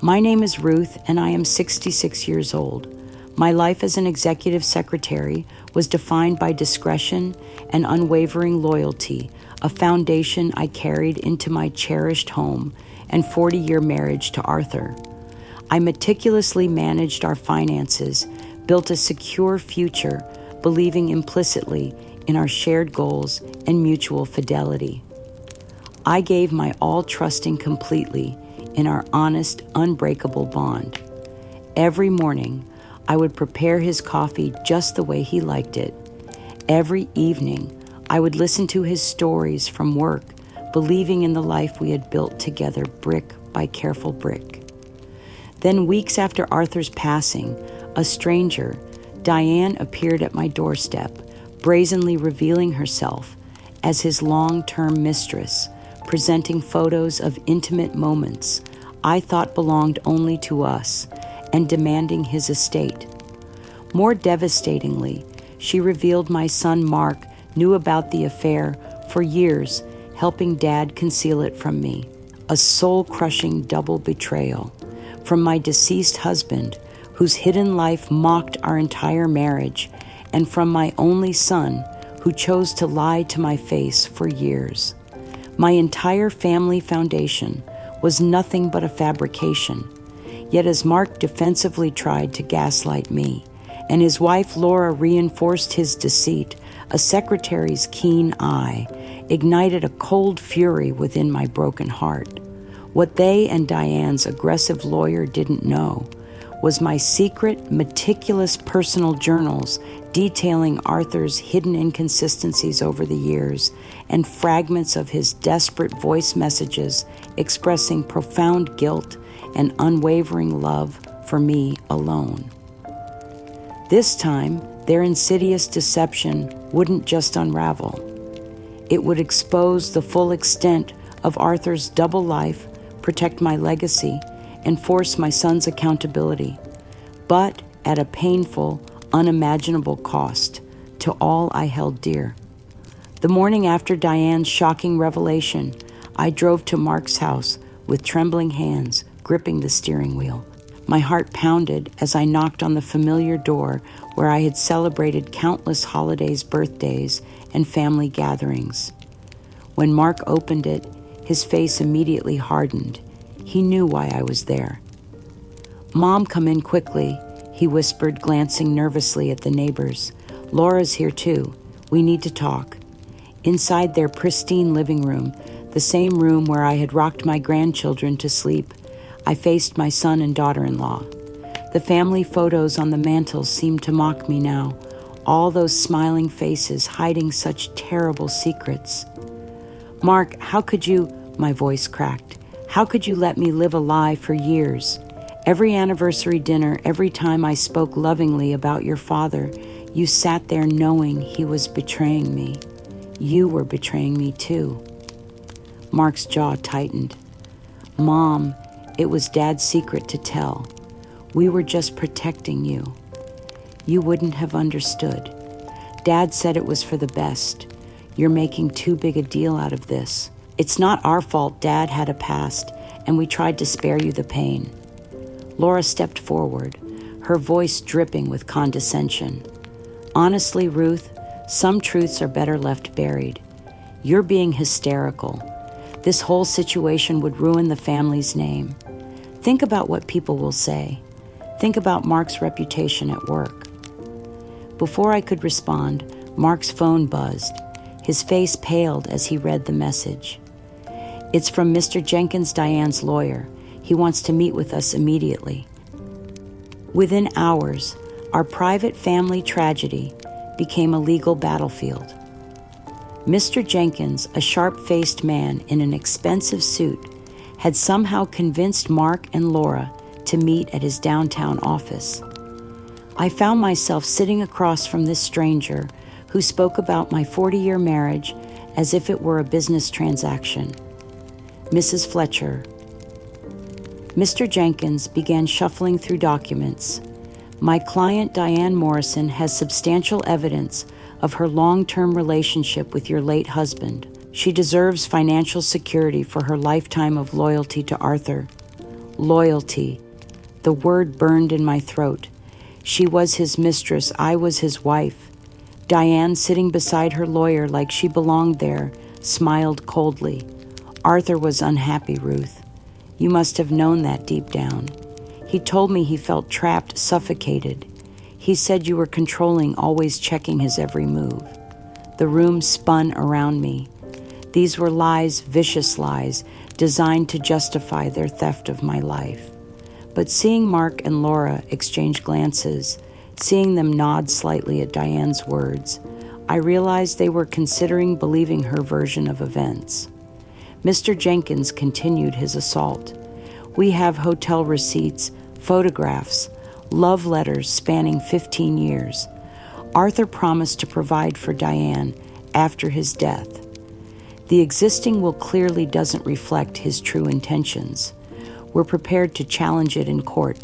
My name is Ruth, and I am 66 years old. My life as an executive secretary was defined by discretion and unwavering loyalty, a foundation I carried into my cherished home and 40-year marriage to Arthur. I meticulously managed our finances, built a secure future, believing implicitly in our shared goals and mutual fidelity. I gave my all, trusting completely in our honest, unbreakable bond. Every morning, I would prepare his coffee just the way he liked it. Every evening, I would listen to his stories from work, believing in the life we had built together brick by careful brick. Then, weeks after Arthur's passing, a stranger, Diane, appeared at my doorstep, brazenly revealing herself as his long-term mistress, presenting photos of intimate moments I thought belonged only to us, and demanding his estate. More devastatingly, she revealed my son Mark knew about the affair for years, helping Dad conceal it from me. A soul-crushing double betrayal from my deceased husband, whose hidden life mocked our entire marriage, and from my only son, who chose to lie to my face for years. My entire family foundation was nothing but a fabrication. Yet as Mark defensively tried to gaslight me, and his wife Laura reinforced his deceit, a secretary's keen eye ignited a cold fury within my broken heart. What they and Diane's aggressive lawyer didn't know was my secret, meticulous personal journals detailing Arthur's hidden inconsistencies over the years, and fragments of his desperate voice messages expressing profound guilt and unwavering love for me alone. This time, their insidious deception wouldn't just unravel. It would expose the full extent of Arthur's double life, protect my legacy, and force my son's accountability, but at a painful, unimaginable cost to all I held dear. The morning after Diane's shocking revelation, I drove to Mark's house with trembling hands, gripping the steering wheel. My heart pounded as I knocked on the familiar door where I had celebrated countless holidays, birthdays, and family gatherings. When Mark opened it, his face immediately hardened. He knew why I was there. "Mom, come in quickly," he whispered, glancing nervously at the neighbors. "Laura's here too. We need to talk." Inside their pristine living room, the same room where I had rocked my grandchildren to sleep, I faced my son and daughter-in-law. The family photos on the mantel seemed to mock me now, all those smiling faces hiding such terrible secrets. "Mark, how could you," my voice cracked, "how could you let me live a lie for years? Every anniversary dinner, every time I spoke lovingly about your father, you sat there knowing he was betraying me. You were betraying me too." Mark's jaw tightened. "Mom, it was Dad's secret to tell. We were just protecting you. You wouldn't have understood. Dad said it was for the best. You're making too big a deal out of this. It's not our fault Dad had a past, and we tried to spare you the pain." Laura stepped forward, her voice dripping with condescension. "Honestly, Ruth, some truths are better left buried. You're being hysterical. This whole situation would ruin the family's name. Think about what people will say. Think about Mark's reputation at work." Before I could respond, Mark's phone buzzed. His face paled as he read the message. "It's from Mr. Jenkins, Diane's lawyer. He wants to meet with us immediately." Within hours, our private family tragedy became a legal battlefield. Mr. Jenkins, a sharp-faced man in an expensive suit, had somehow convinced Mark and Laura to meet at his downtown office. I found myself sitting across from this stranger who spoke about my 40-year marriage as if it were a business transaction. "Mrs. Fletcher." Mr. Jenkins began shuffling through documents. "My client Diane Morrison has substantial evidence of her long-term relationship with your late husband. She deserves financial security for her lifetime of loyalty to Arthur. loyalty. The word burned in my throat. She was his mistress, I was his wife. Diane, sitting beside her lawyer like she belonged there, smiled coldly. Arthur was unhappy, Ruth. You must have known that deep down. He told me he felt trapped, suffocated. He said you were controlling, always checking his every move. The room spun around me. These were lies, vicious lies, designed to justify their theft of my life. But seeing Mark and Laura exchange glances, seeing them nod slightly at Diane's words, I realized they were considering believing her version of events. Mr. Jenkins continued his assault. We have hotel receipts, photographs, love letters spanning 15 years. Arthur promised to provide for Diane after his death. The existing will clearly doesn't reflect his true intentions. We're prepared to challenge it in court,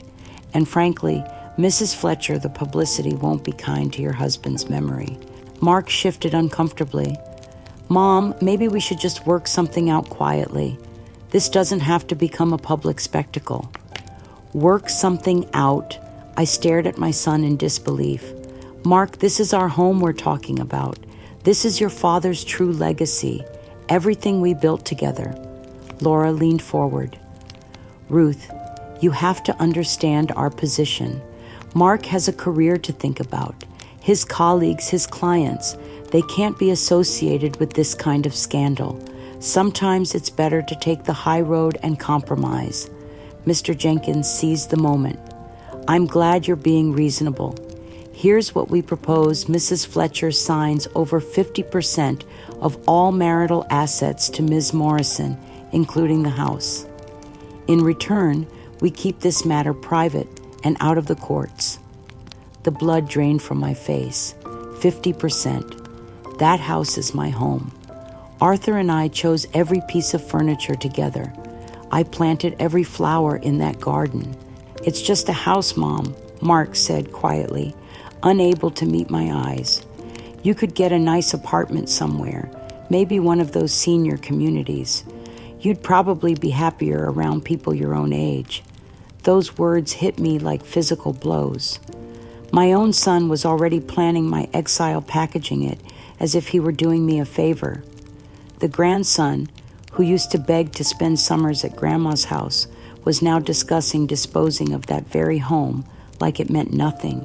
and frankly, Mrs. Fletcher, the publicity won't be kind to your husband's memory. Mark shifted uncomfortably. Mom, maybe we should just work something out quietly. This doesn't have to become a public spectacle. Work something out? I stared at my son in disbelief. Mark, this is our home we're talking about. This is your father's true legacy, everything we built together. Laura leaned forward. Ruth, you have to understand our position. Mark has a career to think about. His colleagues, his clients, they can't be associated with this kind of scandal. Sometimes it's better to take the high road and compromise. Mr. Jenkins seized the moment. I'm glad you're being reasonable. Here's what we propose. Mrs. Fletcher signs over 50% of all marital assets to Ms. Morrison, including the house. In return, we keep this matter private and out of the courts. The blood drained from my face. 50%. That house is my home. Arthur and I chose every piece of furniture together. I planted every flower in that garden. It's just a house, Mom, Mark said quietly, unable to meet my eyes. You could get a nice apartment somewhere, maybe one of those senior communities. You'd probably be happier around people your own age. Those words hit me like physical blows. My own son was already planning my exile, packaging it as if he were doing me a favor. The grandson, who used to beg to spend summers at Grandma's house, was now discussing disposing of that very home like it meant nothing.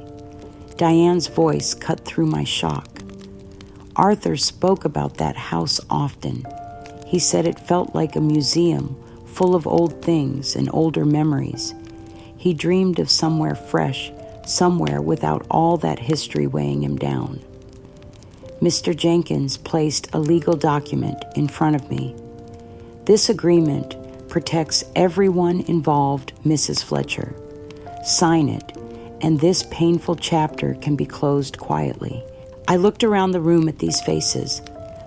Diane's voice cut through my shock. Arthur spoke about that house often. He said it felt like a museum full of old things and older memories. He dreamed of somewhere fresh, somewhere without all that history weighing him down. Mr. Jenkins placed a legal document in front of me. This agreement protects everyone involved, Mrs. Fletcher. Sign it, and this painful chapter can be closed quietly. I looked around the room at these faces.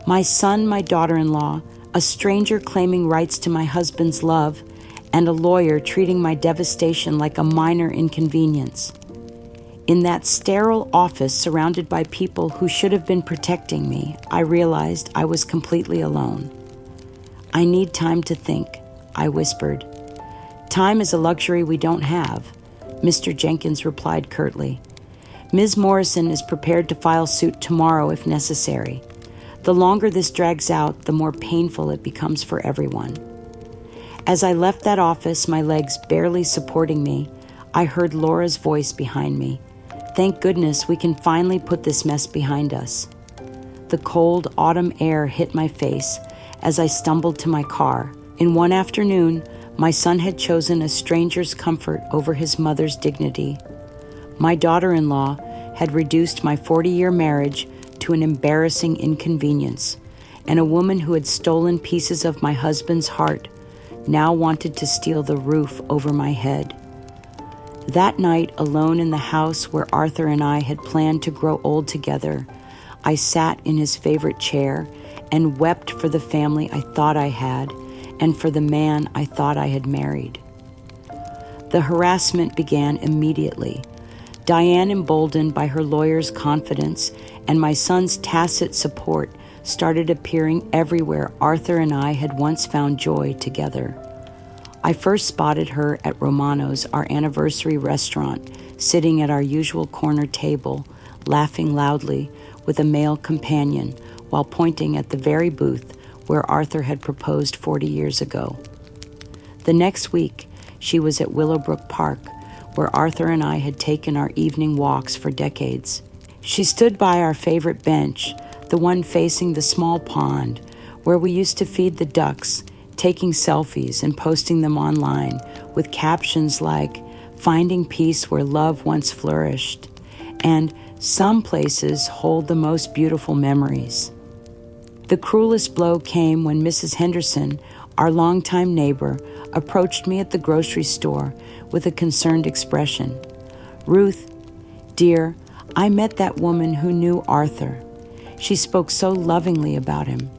My son, my daughter-in-law, a stranger claiming rights to my husband's love, and a lawyer treating my devastation like a minor inconvenience. In that sterile office surrounded by people who should have been protecting me, I realized I was completely alone. I need time to think, I whispered. Time is a luxury we don't have, Mr. Jenkins replied curtly. Ms. Morrison is prepared to file suit tomorrow if necessary. The longer this drags out, the more painful it becomes for everyone. As I left that office, my legs barely supporting me, I heard Laura's voice behind me. Thank goodness we can finally put this mess behind us. The cold autumn air hit my face as I stumbled to my car. In one afternoon, my son had chosen a stranger's comfort over his mother's dignity. My daughter-in-law had reduced my 40-year marriage to an embarrassing inconvenience, and a woman who had stolen pieces of my husband's heart now wanted to steal the roof over my head. That night, alone in the house where Arthur and I had planned to grow old together, I sat in his favorite chair and wept for the family I thought I had and for the man I thought I had married. The harassment began immediately. Diane, emboldened by her lawyer's confidence and my son's tacit support, started appearing everywhere Arthur and I had once found joy together. I first spotted her at Romano's, our anniversary restaurant, sitting at our usual corner table, laughing loudly with a male companion while pointing at the very booth where Arthur had proposed 40 years ago. The next week, she was at Willowbrook Park, where Arthur and I had taken our evening walks for decades. She stood by our favorite bench, the one facing the small pond, where we used to feed the ducks, taking selfies and posting them online with captions like, "Finding peace where love once flourished," and "Some places hold the most beautiful memories." The cruelest blow came when Mrs. Henderson, our longtime neighbor, approached me at the grocery store with a concerned expression. "Ruth, dear, I met that woman who knew Arthur. She spoke so lovingly about him.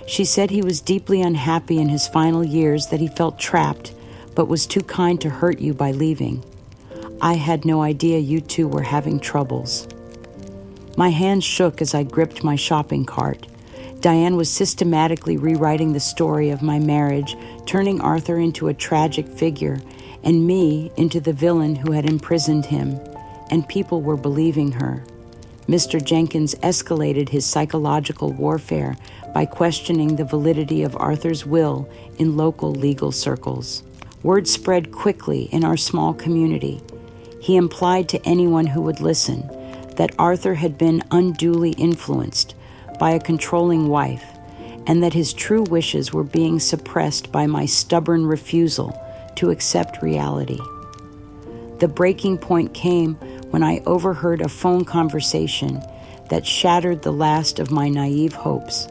She said he was deeply unhappy in his final years, that he felt trapped, but was too kind to hurt you by leaving. I had no idea you two were having troubles." My hands shook as I gripped my shopping cart. Diane was systematically rewriting the story of my marriage, turning Arthur into a tragic figure and me into the villain who had imprisoned him, and people were believing her. Mr. Jenkins escalated his psychological warfare by questioning the validity of Arthur's will in local legal circles. Word spread quickly in our small community. He implied to anyone who would listen that Arthur had been unduly influenced by a controlling wife, and that his true wishes were being suppressed by my stubborn refusal to accept reality. The breaking point came when I overheard a phone conversation that shattered the last of my naive hopes.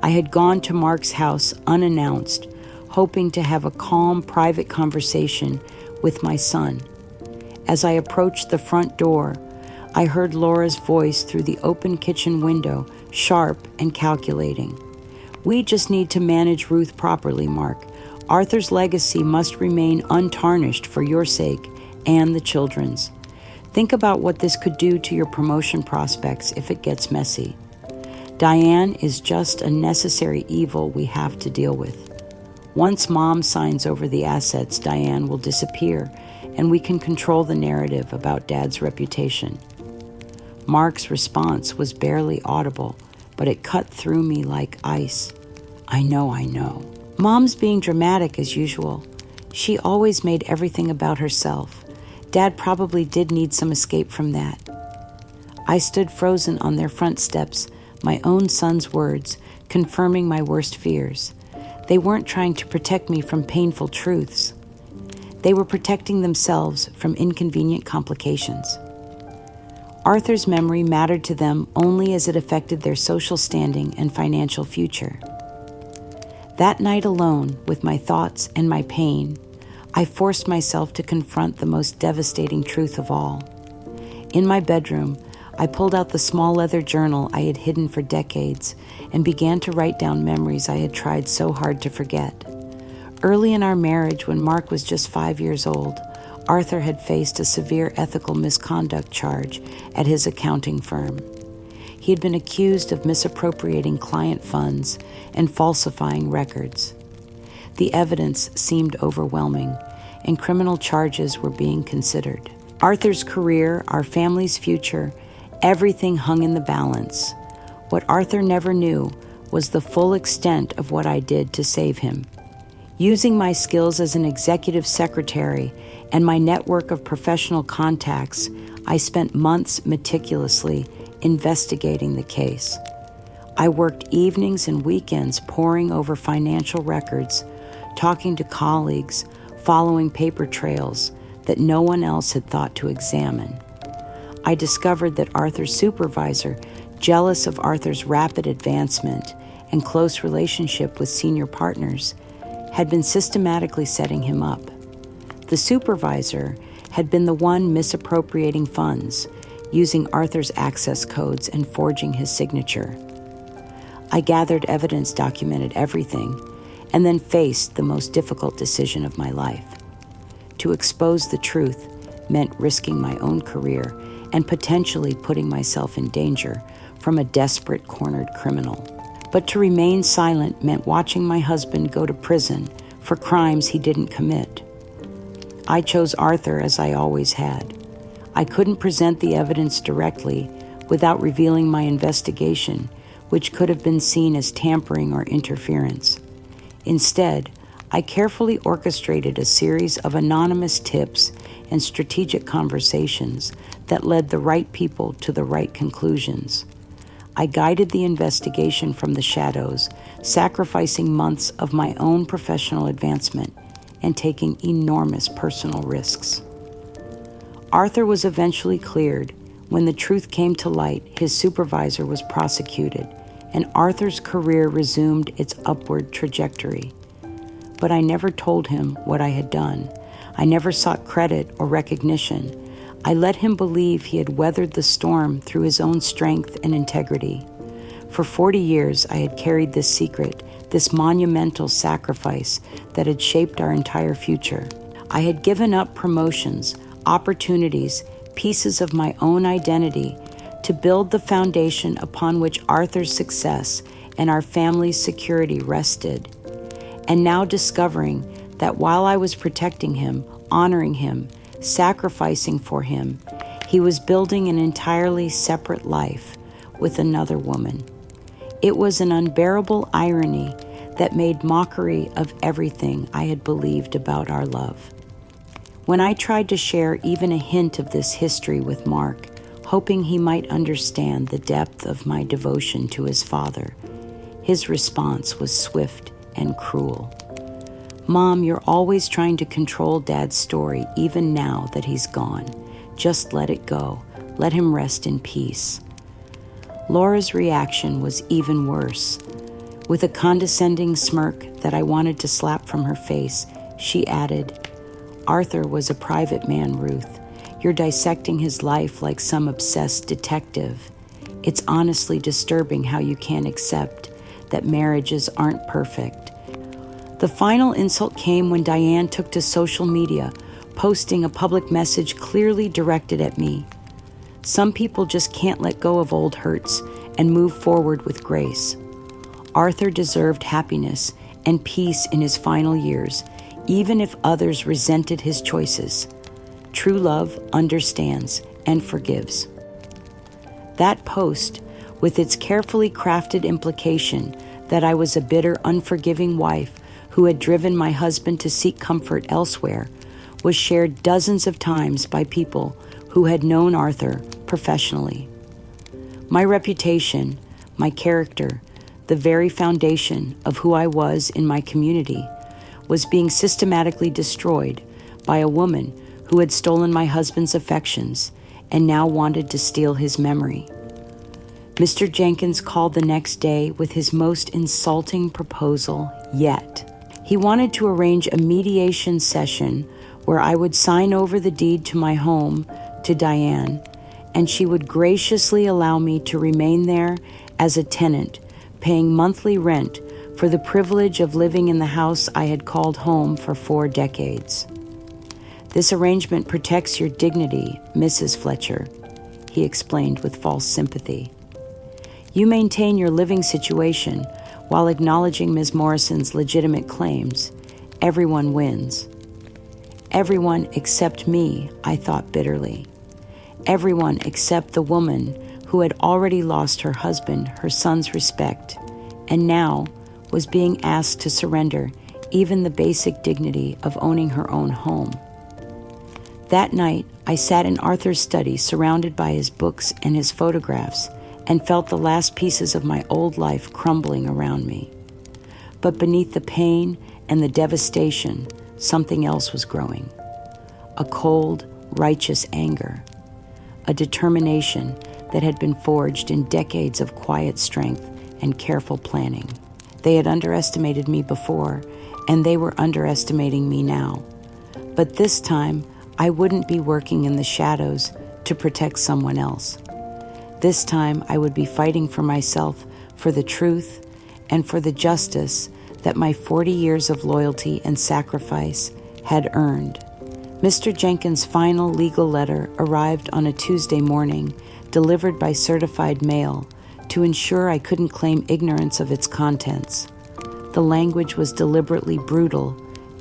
I had gone to Mark's house unannounced, hoping to have a calm, private conversation with my son. As I approached the front door, I heard Laura's voice through the open kitchen window, sharp and calculating. "We just need to manage Ruth properly, Mark. Arthur's legacy must remain untarnished for your sake and the children's. Think about what this could do to your promotion prospects if it gets messy. Diane is just a necessary evil we have to deal with. Once Mom signs over the assets, Diane will disappear, and we can control the narrative about Dad's reputation." Mark's response was barely audible, but it cut through me like ice. I know. Mom's being dramatic as usual. She always made everything about herself. Dad probably did need some escape from that." I stood frozen on their front steps, my own son's words, confirming my worst fears. They weren't trying to protect me from painful truths. They were protecting themselves from inconvenient complications. Arthur's memory mattered to them only as it affected their social standing and financial future. That night alone, with my thoughts and my pain, I forced myself to confront the most devastating truth of all. In my bedroom, I pulled out the small leather journal I had hidden for decades and began to write down memories I had tried so hard to forget. Early in our marriage, when Mark was just 5 years old, Arthur had faced a severe ethical misconduct charge at his accounting firm. He had been accused of misappropriating client funds and falsifying records. The evidence seemed overwhelming, and criminal charges were being considered. Arthur's career, our family's future, everything hung in the balance. What Arthur never knew was the full extent of what I did to save him. Using my skills as an executive secretary and my network of professional contacts, I spent months meticulously investigating the case. I worked evenings and weekends poring over financial records, talking to colleagues, following paper trails that no one else had thought to examine. I discovered that Arthur's supervisor, jealous of Arthur's rapid advancement and close relationship with senior partners, had been systematically setting him up. The supervisor had been the one misappropriating funds, using Arthur's access codes and forging his signature. I gathered evidence, documented everything, and then faced the most difficult decision of my life. To expose the truth meant risking my own career and potentially putting myself in danger from a desperate, cornered criminal. But to remain silent meant watching my husband go to prison for crimes he didn't commit. I chose Arthur as I always had. I couldn't present the evidence directly without revealing my investigation, which could have been seen as tampering or interference. Instead, I carefully orchestrated a series of anonymous tips and strategic conversations that led the right people to the right conclusions. I guided the investigation from the shadows, sacrificing months of my own professional advancement and taking enormous personal risks. Arthur was eventually cleared. When the truth came to light, his supervisor was prosecuted, and Arthur's career resumed its upward trajectory. But I never told him what I had done. I never sought credit or recognition. I let him believe he had weathered the storm through his own strength and integrity. For 40 years, I had carried this secret, this monumental sacrifice that had shaped our entire future. I had given up promotions, opportunities, pieces of my own identity to build the foundation upon which Arthur's success and our family's security rested. And now discovering that while I was protecting him, honoring him, sacrificing for him, he was building an entirely separate life with another woman. It was an unbearable irony that made mockery of everything I had believed about our love. When I tried to share even a hint of this history with Mark, hoping he might understand the depth of my devotion to his father, his response was swift and cruel. "Mom, you're always trying to control Dad's story, even now that he's gone. Just let it go. Let him rest in peace." Laura's reaction was even worse. With a condescending smirk that I wanted to slap from her face, she added, "Arthur was a private man, Ruth. You're dissecting his life like some obsessed detective. It's honestly disturbing how you can't accept that marriages aren't perfect." The final insult came when Diane took to social media, posting a public message clearly directed at me. Some people just can't let go of old hurts and move forward with grace. Arthur deserved happiness and peace in his final years, even if others resented his choices. True love understands and forgives. That post, with its carefully crafted implication that I was a bitter, unforgiving wife who had driven my husband to seek comfort elsewhere, was shared dozens of times by people who had known Arthur professionally. My reputation, my character, the very foundation of who I was in my community, was being systematically destroyed by a woman who had stolen my husband's affections and now wanted to steal his memory. Mr. Jenkins called the next day with his most insulting proposal yet. He wanted to arrange a mediation session where I would sign over the deed to my home to Diane, and she would graciously allow me to remain there as a tenant, paying monthly rent for the privilege of living in the house I had called home for 4 decades. "This arrangement protects your dignity, Mrs. Fletcher," he explained with false sympathy. "You maintain your living situation while acknowledging Ms. Morrison's legitimate claims. Everyone wins." Everyone except me, I thought bitterly. Everyone except the woman who had already lost her husband, her son's respect, and now was being asked to surrender even the basic dignity of owning her own home. That night, I sat in Arthur's study surrounded by his books and his photographs and felt the last pieces of my old life crumbling around me. But beneath the pain and the devastation, something else was growing. A cold, righteous anger. A determination that had been forged in decades of quiet strength and careful planning. They had underestimated me before, and they were underestimating me now. But this time, I wouldn't be working in the shadows to protect someone else. This time, I would be fighting for myself, for the truth, and for the justice that my 40 years of loyalty and sacrifice had earned. Mr. Jenkins' final legal letter arrived on a Tuesday morning, delivered by certified mail, to ensure I couldn't claim ignorance of its contents. The language was deliberately brutal,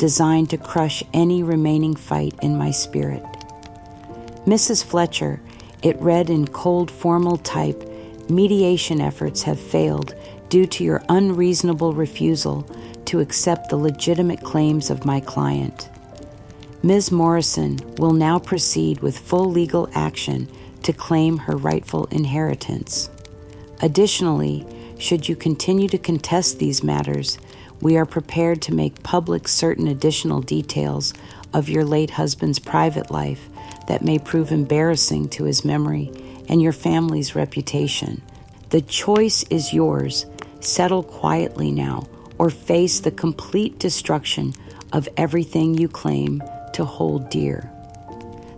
designed to crush any remaining fight in my spirit. Mrs. Fletcher, it read in cold formal type, mediation efforts have failed due to your unreasonable refusal to accept the legitimate claims of my client. Ms. Morrison will now proceed with full legal action to claim her rightful inheritance. Additionally, should you continue to contest these matters, we are prepared to make public certain additional details of your late husband's private life that may prove embarrassing to his memory and your family's reputation. The choice is yours. Settle quietly now, or face the complete destruction of everything you claim to hold dear.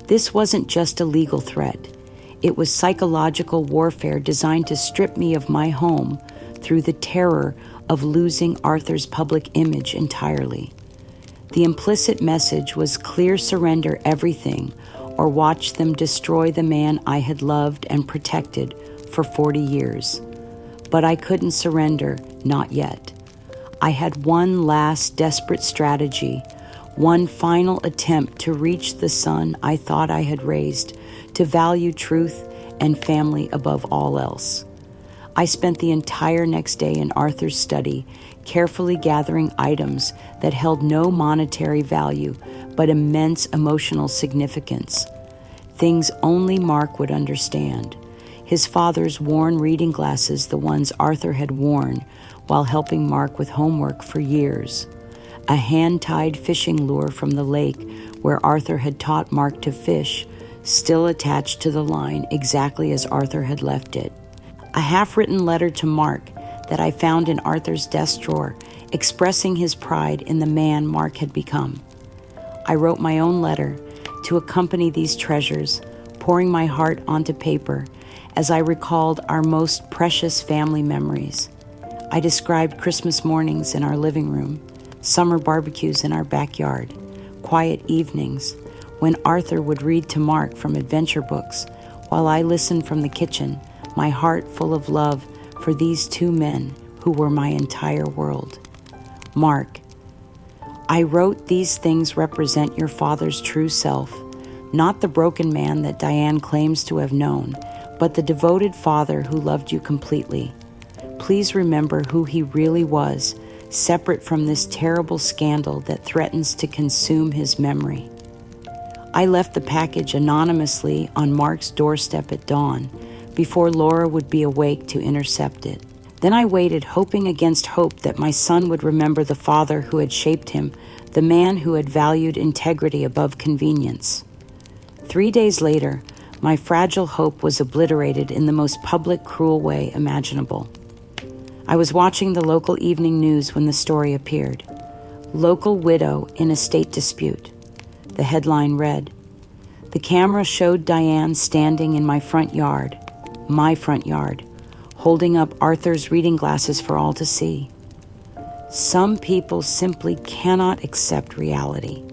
This wasn't just a legal threat. It was psychological warfare designed to strip me of my home through the terror of losing Arthur's public image entirely. The implicit message was clear: surrender everything or watch them destroy the man I had loved and protected for 40 years. But I couldn't surrender, not yet. I had one last desperate strategy, one final attempt to reach the son I thought I had raised, to value truth and family above all else. I spent the entire next day in Arthur's study, carefully gathering items that held no monetary value but immense emotional significance. Things only Mark would understand. His father's worn reading glasses, the ones Arthur had worn while helping Mark with homework for years. A hand-tied fishing lure from the lake where Arthur had taught Mark to fish, still attached to the line exactly as Arthur had left it. A half-written letter to Mark that I found in Arthur's desk drawer, expressing his pride in the man Mark had become. I wrote my own letter to accompany these treasures, pouring my heart onto paper as I recalled our most precious family memories. I described Christmas mornings in our living room, summer barbecues in our backyard, quiet evenings when Arthur would read to Mark from adventure books while I listened from the kitchen, my heart full of love for these two men who were my entire world. Mark, I wrote these things represent your father's true self, not the broken man that Diane claims to have known, but the devoted father who loved you completely. Please remember who he really was, separate from this terrible scandal that threatens to consume his memory. I left the package anonymously on Mark's doorstep at dawn, before Laura would be awake to intercept it. Then I waited, hoping against hope that my son would remember the father who had shaped him, the man who had valued integrity above convenience. 3 days later, my fragile hope was obliterated in the most public, cruel way imaginable. I was watching the local evening news when the story appeared. Local widow in estate dispute. The headline read, "The camera showed Diane standing in my front yard, holding up Arthur's reading glasses for all to see. Some people simply cannot accept reality,"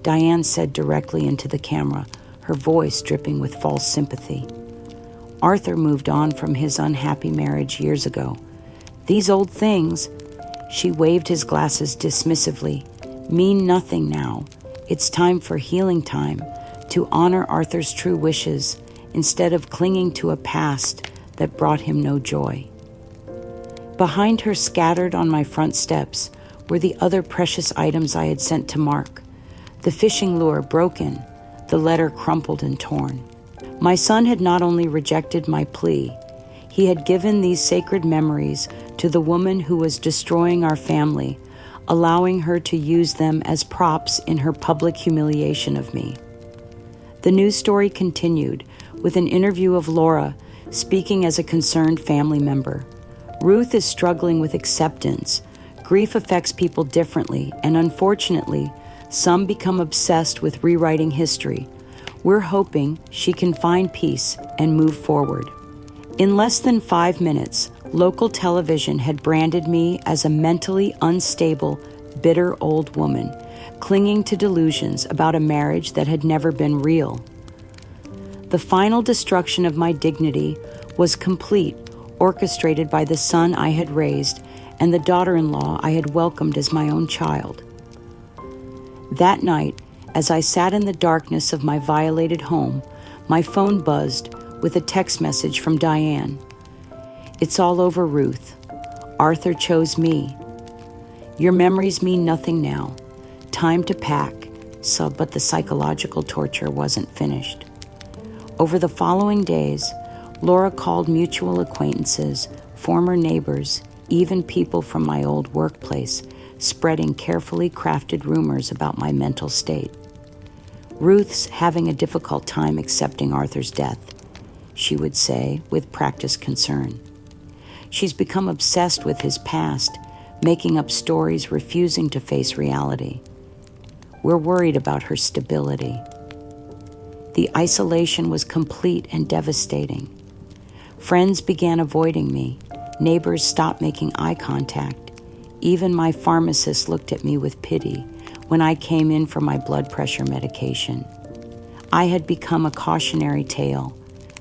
Diane said directly into the camera, her voice dripping with false sympathy. Arthur moved on from his unhappy marriage years ago. These old things, she waved his glasses dismissively, mean nothing now. It's time for healing time, to honor Arthur's true wishes instead of clinging to a past that brought him no joy. Behind her, scattered on my front steps, were the other precious items I had sent to Mark. The fishing lure broken, the letter crumpled and torn. My son had not only rejected my plea, he had given these sacred memories to the woman who was destroying our family, allowing her to use them as props in her public humiliation of me. The news story continued with an interview of Laura speaking as a concerned family member. Ruth is struggling with acceptance. Grief affects people differently, and unfortunately, some become obsessed with rewriting history. We're hoping she can find peace and move forward. In less than 5 minutes, local television had branded me as a mentally unstable, bitter old woman, clinging to delusions about a marriage that had never been real. The final destruction of my dignity was complete, orchestrated by the son I had raised and the daughter-in-law I had welcomed as my own child. That night, as I sat in the darkness of my violated home, my phone buzzed with a text message from Diane. "It's all over, Ruth. Arthur chose me. Your memories mean nothing now. Time to pack." But the psychological torture wasn't finished. Over the following days, Laura called mutual acquaintances, former neighbors, even people from my old workplace, spreading carefully crafted rumors about my mental state. "Ruth's having a difficult time accepting Arthur's death," she would say with practiced concern. "She's become obsessed with his past, making up stories, refusing to face reality. We're worried about her stability." The isolation was complete and devastating. Friends began avoiding me. Neighbors stopped making eye contact. Even my pharmacist looked at me with pity when I came in for my blood pressure medication. I had become a cautionary tale,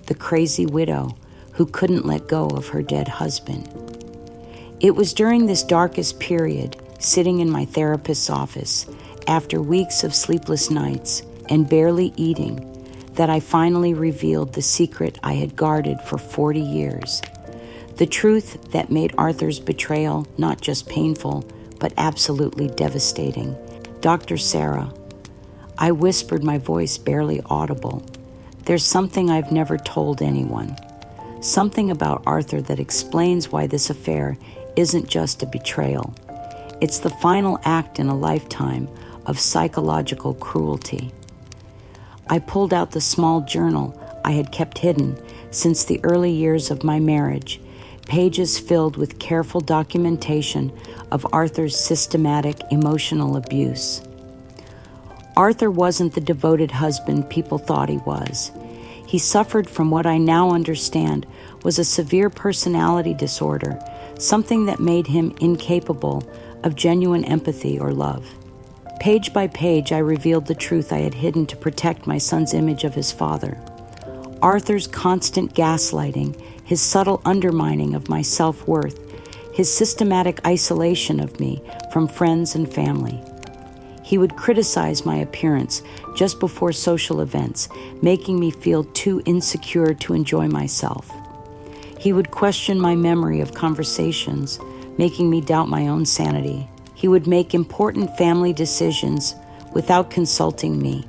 the crazy widow who couldn't let go of her dead husband. It was during this darkest period, sitting in my therapist's office, after weeks of sleepless nights and barely eating, that I finally revealed the secret I had guarded for 40 years. The truth that made Arthur's betrayal not just painful, but absolutely devastating. "Dr. Sarah," I whispered, my voice barely audible, "there's something I've never told anyone. Something about Arthur that explains why this affair isn't just a betrayal. It's the final act in a lifetime of psychological cruelty." I pulled out the small journal I had kept hidden since the early years of my marriage, pages filled with careful documentation of Arthur's systematic emotional abuse. Arthur wasn't the devoted husband people thought he was. He suffered from what I now understand was a severe personality disorder, something that made him incapable of genuine empathy or love. Page by page, I revealed the truth I had hidden to protect my son's image of his father. Arthur's constant gaslighting, his subtle undermining of my self-worth, his systematic isolation of me from friends and family. He would criticize my appearance just before social events, making me feel too insecure to enjoy myself. He would question my memory of conversations, making me doubt my own sanity. He would make important family decisions without consulting me,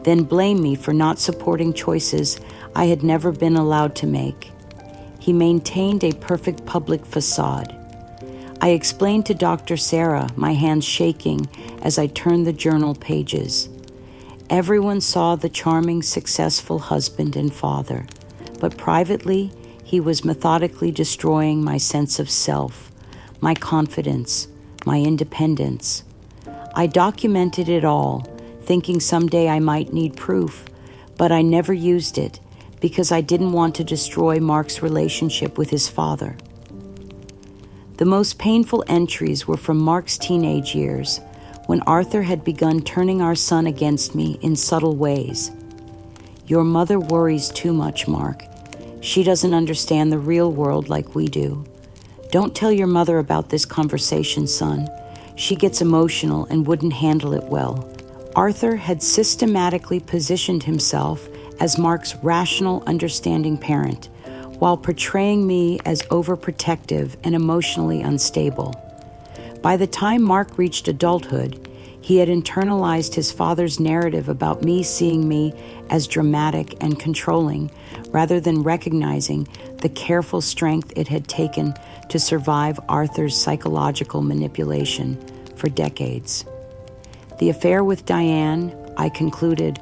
then blame me for not supporting choices I had never been allowed to make. He maintained a perfect public facade. I explained to Dr. Sarah, my hands shaking as I turned the journal pages. Everyone saw the charming, successful husband and father, but privately, he was methodically destroying my sense of self, my confidence, my independence. I documented it all, thinking someday I might need proof, but I never used it because I didn't want to destroy Mark's relationship with his father. The most painful entries were from Mark's teenage years, when Arthur had begun turning our son against me in subtle ways. "Your mother worries too much, Mark. She doesn't understand the real world like we do. Don't tell your mother about this conversation, son. She gets emotional and wouldn't handle it well." Arthur had systematically positioned himself as Mark's rational, understanding parent, while portraying me as overprotective and emotionally unstable. By the time Mark reached adulthood, he had internalized his father's narrative about me seeing me as dramatic and controlling, rather than recognizing the careful strength it had taken to survive Arthur's psychological manipulation for decades. The affair with Diane, I concluded,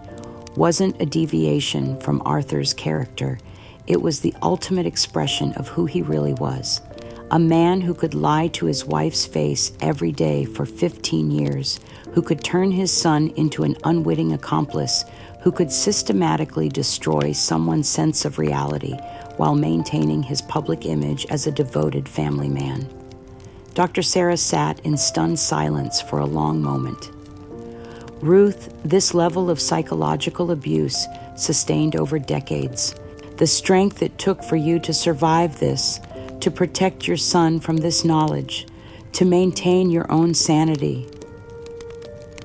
wasn't a deviation from Arthur's character. It was the ultimate expression of who he really was. A man who could lie to his wife's face every day for 15 years, who could turn his son into an unwitting accomplice, who could systematically destroy someone's sense of reality while maintaining his public image as a devoted family man. Dr. Sarah sat in stunned silence for a long moment. "Ruth, this level of psychological abuse sustained over decades. The strength it took for you to survive this, to protect your son from this knowledge, to maintain your own sanity.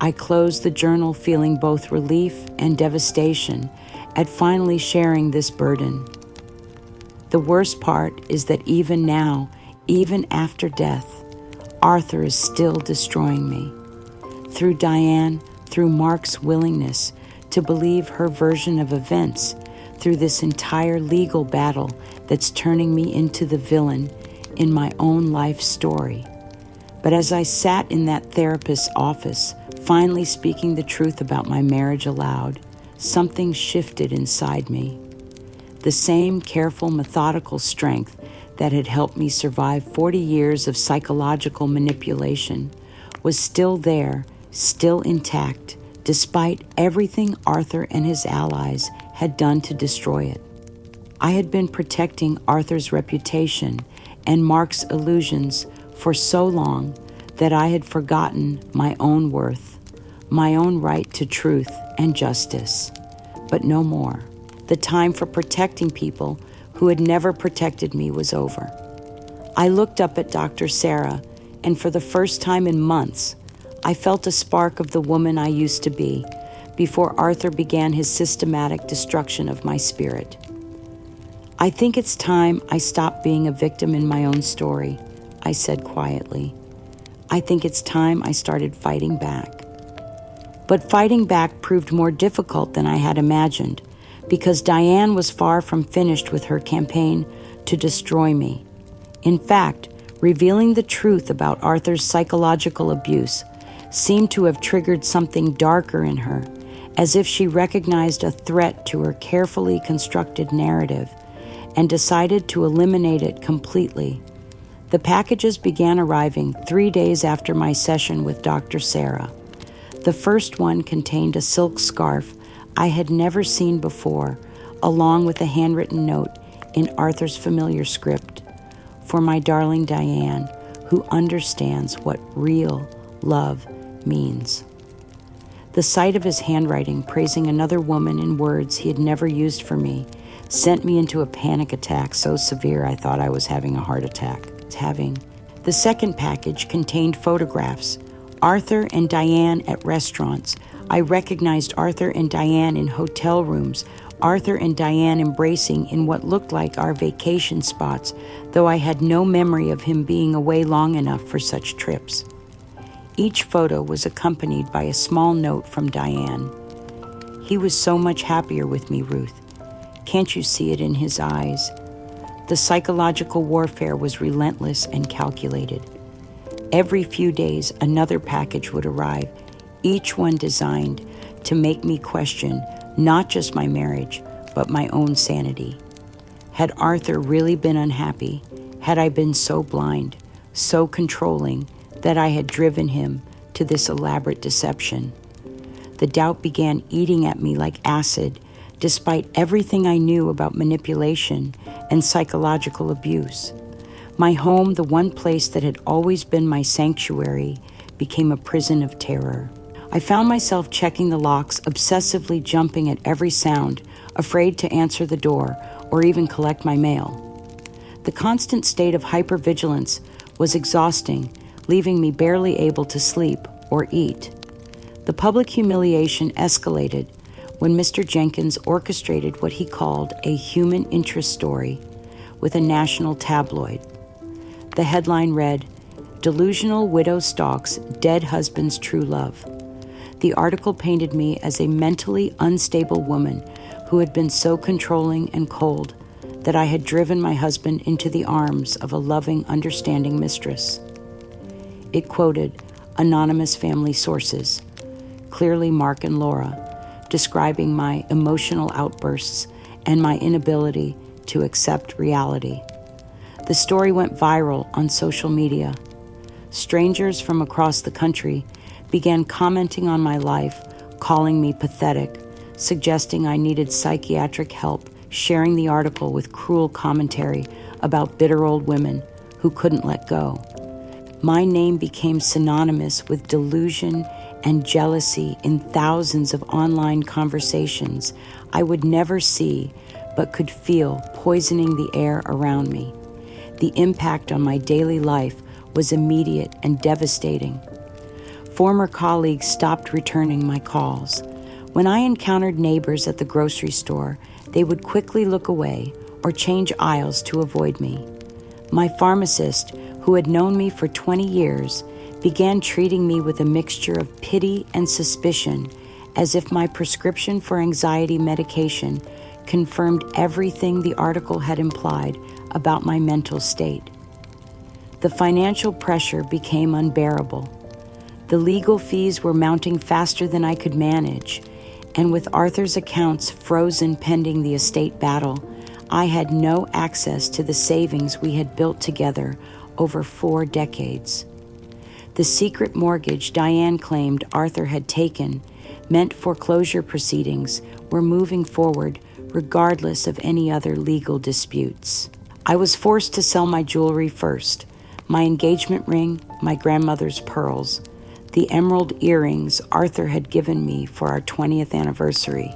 I closed the journal feeling both relief and devastation at finally sharing this burden. The worst part is that even now, even after death, Arthur is still destroying me. Through Diane, through Mark's willingness to believe her version of events, through this entire legal battle that's turning me into the villain in my own life story. But as I sat in that therapist's office, finally speaking the truth about my marriage aloud, something shifted inside me. The same careful, methodical strength that had helped me survive 40 years of psychological manipulation was still there, still intact, despite everything Arthur and his allies had done to destroy it. I had been protecting Arthur's reputation and Mark's illusions for so long that I had forgotten my own worth, my own right to truth and justice. But no more. The time for protecting people who had never protected me was over. I looked up at Dr. Sarah, and for the first time in months, I felt a spark of the woman I used to be before Arthur began his systematic destruction of my spirit. I think it's time I stopped being a victim in my own story, I said quietly. I think it's time I started fighting back. But fighting back proved more difficult than I had imagined, because Diane was far from finished with her campaign to destroy me. In fact, revealing the truth about Arthur's psychological abuse seemed to have triggered something darker in her, as if she recognized a threat to her carefully constructed narrative and decided to eliminate it completely. The packages began arriving 3 days after my session with Dr. Sarah. The first one contained a silk scarf I had never seen before, along with a handwritten note in Arthur's familiar script, for my darling Diane, who understands what real love means. The sight of his handwriting praising another woman in words he had never used for me sent me into a panic attack so severe I thought I was having a heart attack. The second package contained photographs. Arthur and Diane at restaurants. I recognized Arthur and Diane in hotel rooms, Arthur and Diane embracing in what looked like our vacation spots, though I had no memory of him being away long enough for such trips. Each photo was accompanied by a small note from Diane. He was so much happier with me, Ruth. Can't you see it in his eyes? The psychological warfare was relentless and calculated. Every few days, another package would arrive, each one designed to make me question not just my marriage, but my own sanity. Had Arthur really been unhappy? Had I been so blind, so controlling, that I had driven him to this elaborate deception? The doubt began eating at me like acid, despite everything I knew about manipulation and psychological abuse. My home, the one place that had always been my sanctuary, became a prison of terror. I found myself checking the locks, obsessively jumping at every sound, afraid to answer the door or even collect my mail. The constant state of hypervigilance was exhausting, leaving me barely able to sleep or eat. The public humiliation escalated when Mr. Jenkins orchestrated what he called a human interest story with a national tabloid. The headline read, "Delusional Widow Stalks Dead Husband's True Love." The article painted me as a mentally unstable woman who had been so controlling and cold that I had driven my husband into the arms of a loving, understanding mistress. It quoted anonymous family sources, clearly Mark and Laura, describing my emotional outbursts and my inability to accept reality. The story went viral on social media. Strangers from across the country began commenting on my life, calling me pathetic, suggesting I needed psychiatric help, sharing the article with cruel commentary about bitter old women who couldn't let go. My name became synonymous with delusion and jealousy in thousands of online conversations I would never see but could feel poisoning the air around me. The impact on my daily life was immediate and devastating. Former colleagues stopped returning my calls. When I encountered neighbors at the grocery store, they would quickly look away or change aisles to avoid me. My pharmacist, who had known me for 20 years, began treating me with a mixture of pity and suspicion, as if my prescription for anxiety medication confirmed everything the article had implied about my mental state. The financial pressure became unbearable. The legal fees were mounting faster than I could manage, and with Arthur's accounts frozen pending the estate battle, I had no access to the savings we had built together over 4 decades. The secret mortgage Diane claimed Arthur had taken meant foreclosure proceedings were moving forward regardless of any other legal disputes. I was forced to sell my jewelry first: my engagement ring, my grandmother's pearls, the emerald earrings Arthur had given me for our 20th anniversary.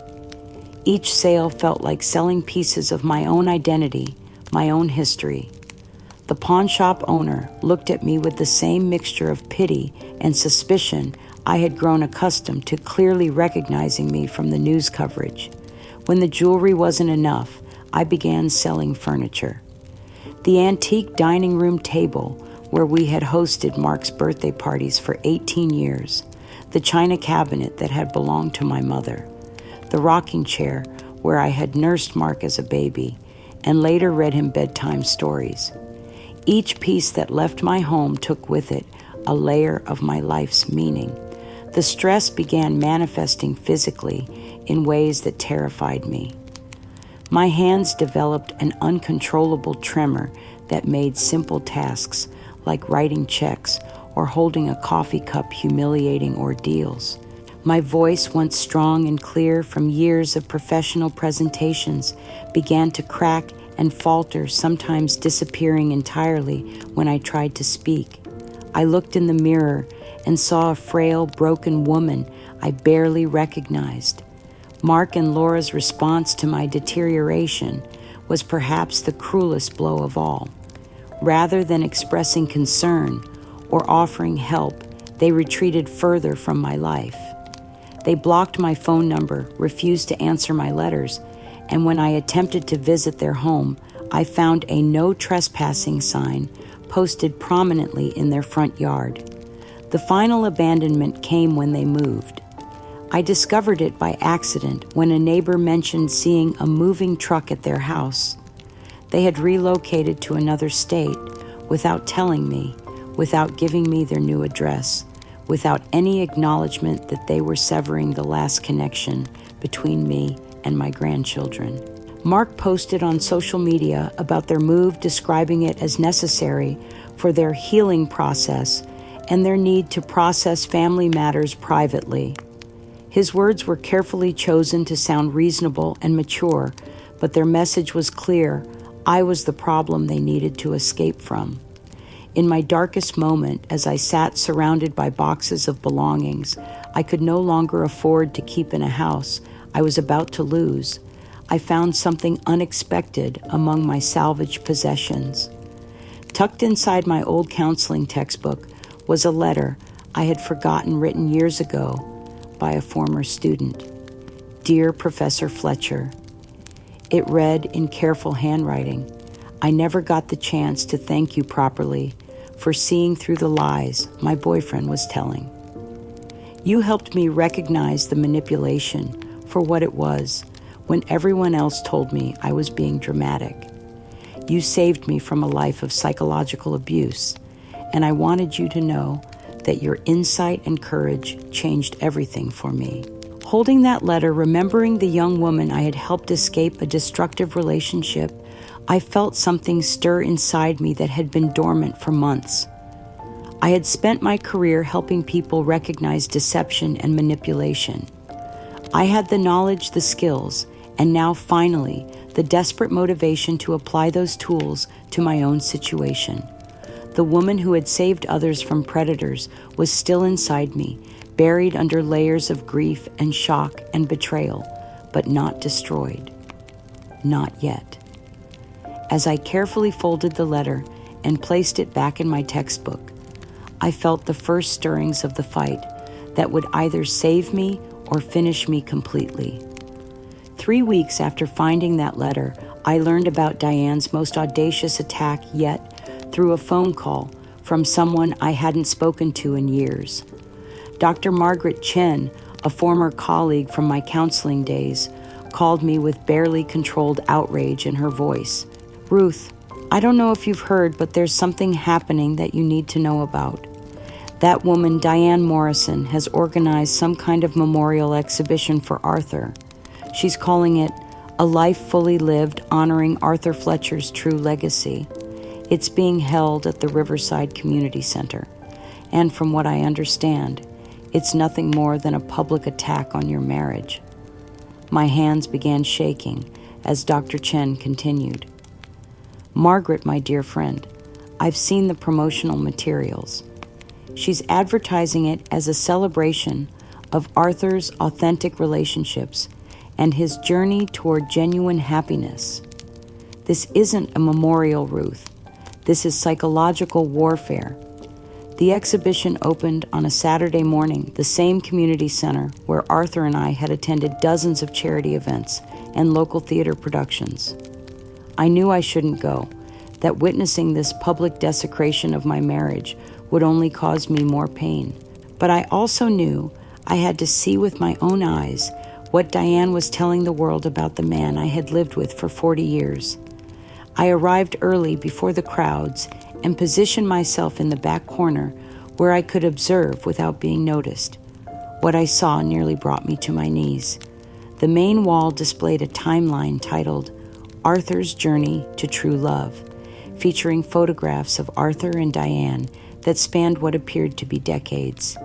Each sale felt like selling pieces of my own identity, my own history. The pawn shop owner looked at me with the same mixture of pity and suspicion I had grown accustomed to, clearly recognizing me from the news coverage. When the jewelry wasn't enough, I began selling furniture. The antique dining room table where we had hosted Mark's birthday parties for 18 years, the china cabinet that had belonged to my mother, the rocking chair where I had nursed Mark as a baby and later read him bedtime stories. Each piece that left my home took with it a layer of my life's meaning. The stress began manifesting physically in ways that terrified me. My hands developed an uncontrollable tremor that made simple tasks like writing checks or holding a coffee cup humiliating ordeals. My voice, once strong and clear from years of professional presentations, began to crack and falter, sometimes disappearing entirely when I tried to speak. I looked in the mirror and saw a frail, broken woman I barely recognized. Mark and Laura's response to my deterioration was perhaps the cruelest blow of all. Rather than expressing concern or offering help, they retreated further from my life. They blocked my phone number, refused to answer my letters, and when I attempted to visit their home, I found a no trespassing sign posted prominently in their front yard. The final abandonment came when they moved. I discovered it by accident when a neighbor mentioned seeing a moving truck at their house. They had relocated to another state without telling me, without giving me their new address, without any acknowledgement that they were severing the last connection between me and my grandchildren. Mark posted on social media about their move, describing it as necessary for their healing process and their need to process family matters privately. His words were carefully chosen to sound reasonable and mature, but their message was clear: I was the problem they needed to escape from. In my darkest moment, as I sat surrounded by boxes of belongings I could no longer afford to keep in a house I was about to lose, I found something unexpected among my salvaged possessions. Tucked inside my old counseling textbook was a letter I had forgotten, written years ago by a former student. Dear Professor Fletcher. It read in careful handwriting, I never got the chance to thank you properly for seeing through the lies my boyfriend was telling. You helped me recognize the manipulation for what it was when everyone else told me I was being dramatic. You saved me from a life of psychological abuse, and I wanted you to know that your insight and courage changed everything for me. Holding that letter, remembering the young woman I had helped escape a destructive relationship, I felt something stir inside me that had been dormant for months. I had spent my career helping people recognize deception and manipulation. I had the knowledge, the skills, and now finally, the desperate motivation to apply those tools to my own situation. The woman who had saved others from predators was still inside me, buried under layers of grief and shock and betrayal, but not destroyed. Not yet. As I carefully folded the letter and placed it back in my textbook, I felt the first stirrings of the fight that would either save me or finish me completely. 3 weeks after finding that letter, I learned about Diane's most audacious attack yet through a phone call from someone I hadn't spoken to in years. Dr. Margaret Chen, a former colleague from my counseling days, called me with barely controlled outrage in her voice. "Ruth, I don't know if you've heard, but there's something happening that you need to know about. That woman, Diane Morrison, has organized some kind of memorial exhibition for Arthur. She's calling it A Life Fully Lived, honoring Arthur Fletcher's true legacy. It's being held at the Riverside Community Center. And from what I understand, it's nothing more than a public attack on your marriage." My hands began shaking as Dr. Chen continued. "Margaret, my dear friend, I've seen the promotional materials. She's advertising it as a celebration of Arthur's authentic relationships and his journey toward genuine happiness. This isn't a memorial, Ruth. This is psychological warfare. The exhibition opened on a Saturday morning, the same community center where Arthur and I had attended dozens of charity events and local theater productions. I knew I shouldn't go, that witnessing this public desecration of my marriage would only cause me more pain. But I also knew I had to see with my own eyes what Diane was telling the world about the man I had lived with for 40 years. I arrived early before the crowds and positioned myself in the back corner where I could observe without being noticed. What I saw nearly brought me to my knees. The main wall displayed a timeline titled Arthur's Journey to True Love, featuring photographs of Arthur and Diane that spanned what appeared to be decades.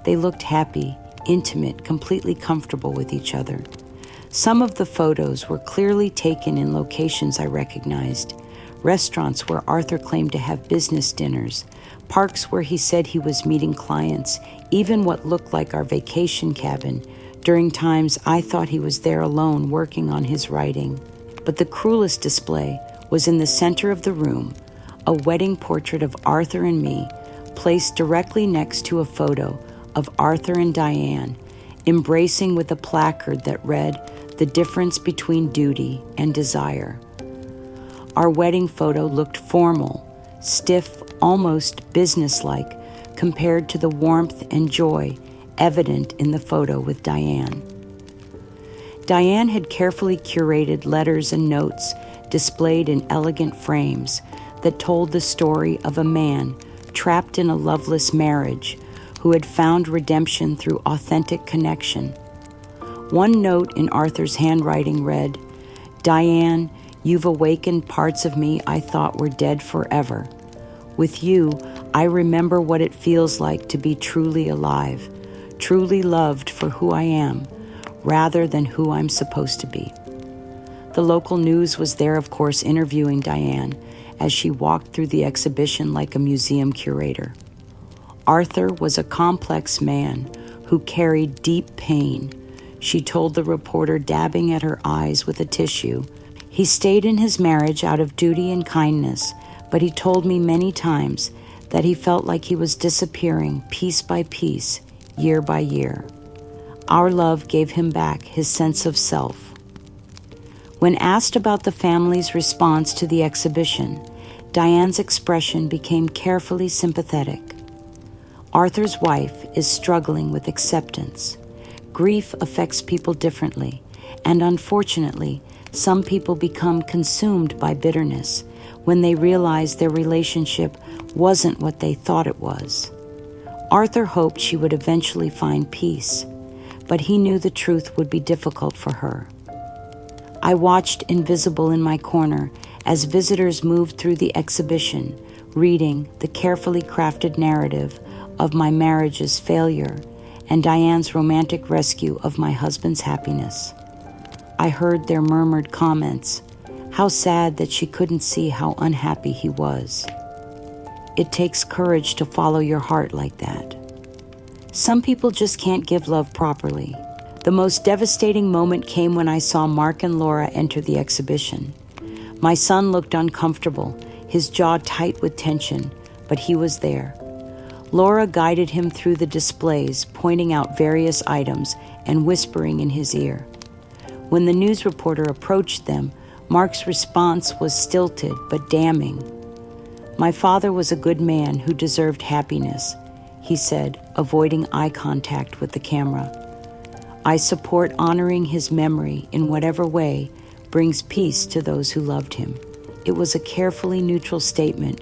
They looked happy, intimate, completely comfortable with each other. Some of the photos were clearly taken in locations I recognized: restaurants where Arthur claimed to have business dinners, parks where he said he was meeting clients, even what looked like our vacation cabin during times I thought he was there alone working on his writing. But the cruelest display was in the center of the room, a wedding portrait of Arthur and me, placed directly next to a photo of Arthur and Diane, embracing with a placard that read, "The difference between duty and desire." Our wedding photo looked formal, stiff, almost businesslike, compared to the warmth and joy evident in the photo with Diane. Diane had carefully curated letters and notes displayed in elegant frames that told the story of a man trapped in a loveless marriage who had found redemption through authentic connection. One note in Arthur's handwriting read, "Diane, you've awakened parts of me I thought were dead forever. With you, I remember what it feels like to be truly alive, truly loved for who I am, rather than who I'm supposed to be." The local news was there, of course, interviewing Diane as she walked through the exhibition like a museum curator. Arthur was a complex man who carried deep pain, she told the reporter, dabbing at her eyes with a tissue. He stayed in his marriage out of duty and kindness, but he told me many times that he felt like he was disappearing piece by piece, year by year. Our love gave him back his sense of self. When asked about the family's response to the exhibition, Diane's expression became carefully sympathetic. Arthur's wife is struggling with acceptance. Grief affects people differently, and unfortunately, some people become consumed by bitterness when they realize their relationship wasn't what they thought it was. Arthur hoped she would eventually find peace, but he knew the truth would be difficult for her. I watched invisible in my corner as visitors moved through the exhibition, reading the carefully crafted narrative of my marriage's failure and Diane's romantic rescue of my husband's happiness. I heard their murmured comments, how sad that she couldn't see how unhappy he was. It takes courage to follow your heart like that. Some people just can't give love properly. The most devastating moment came when I saw Mark and Laura enter the exhibition. My son looked uncomfortable, his jaw tight with tension, but he was there. Laura guided him through the displays, pointing out various items and whispering in his ear. When the news reporter approached them, Mark's response was stilted but damning. "My father was a good man who deserved happiness," he said, avoiding eye contact with the camera. "I support honoring his memory in whatever way brings peace to those who loved him." It was a carefully neutral statement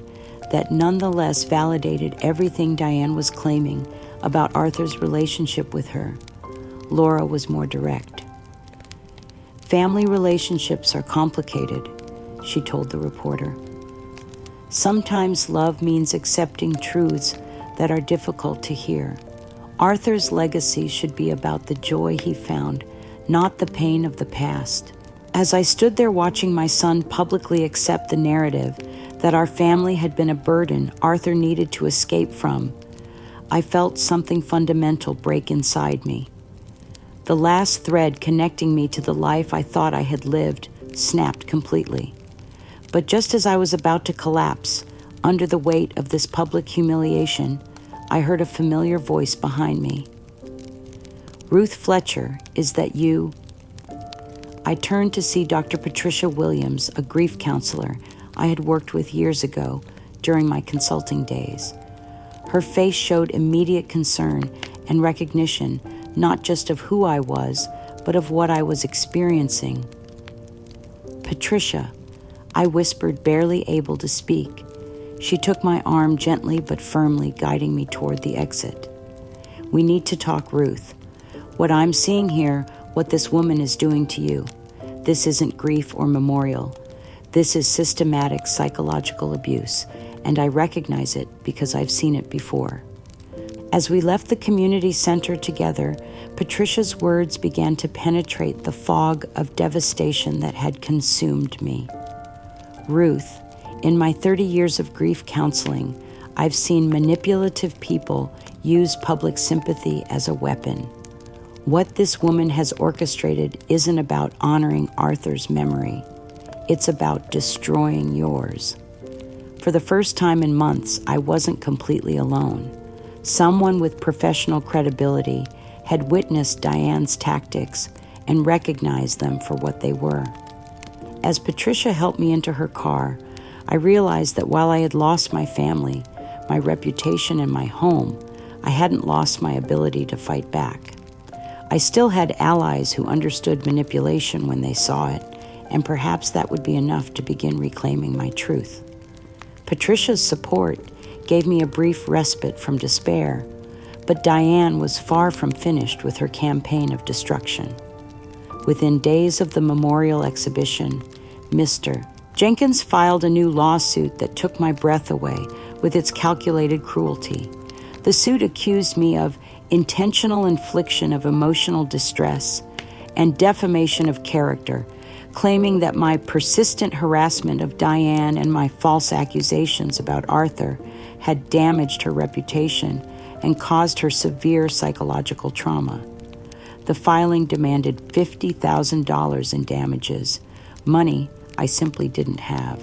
that nonetheless validated everything Diane was claiming about Arthur's relationship with her. Laura was more direct. "Family relationships are complicated," she told the reporter. "Sometimes love means accepting truths that are difficult to hear. Arthur's legacy should be about the joy he found, not the pain of the past." As I stood there watching my son publicly accept the narrative that our family had been a burden Arthur needed to escape from, I felt something fundamental break inside me. The last thread connecting me to the life I thought I had lived snapped completely. But just as I was about to collapse under the weight of this public humiliation, I heard a familiar voice behind me. "Ruth Fletcher, is that you?" I turned to see Dr. Patricia Williams, a grief counselor I had worked with years ago during my consulting days. Her face showed immediate concern and recognition, not just of who I was, but of what I was experiencing. "Patricia," I whispered, barely able to speak. She took my arm gently but firmly, guiding me toward the exit. "We need to talk, Ruth. What I'm seeing here, what this woman is doing to you, this isn't grief or memorial. This is systematic psychological abuse, and I recognize it because I've seen it before." As we left the community center together, Patricia's words began to penetrate the fog of devastation that had consumed me. "Ruth, in my 30 years of grief counseling, I've seen manipulative people use public sympathy as a weapon. What this woman has orchestrated isn't about honoring Arthur's memory. It's about destroying yours." For the first time in months, I wasn't completely alone. Someone with professional credibility had witnessed Diane's tactics and recognized them for what they were. As Patricia helped me into her car, I realized that while I had lost my family, my reputation, and my home, I hadn't lost my ability to fight back. I still had allies who understood manipulation when they saw it, and perhaps that would be enough to begin reclaiming my truth. Patricia's support gave me a brief respite from despair, but Diane was far from finished with her campaign of destruction. Within days of the memorial exhibition, Mr. Jenkins filed a new lawsuit that took my breath away with its calculated cruelty. The suit accused me of intentional infliction of emotional distress and defamation of character, claiming that my persistent harassment of Diane and my false accusations about Arthur had damaged her reputation and caused her severe psychological trauma. The filing demanded $50,000 in damages, money I simply didn't have.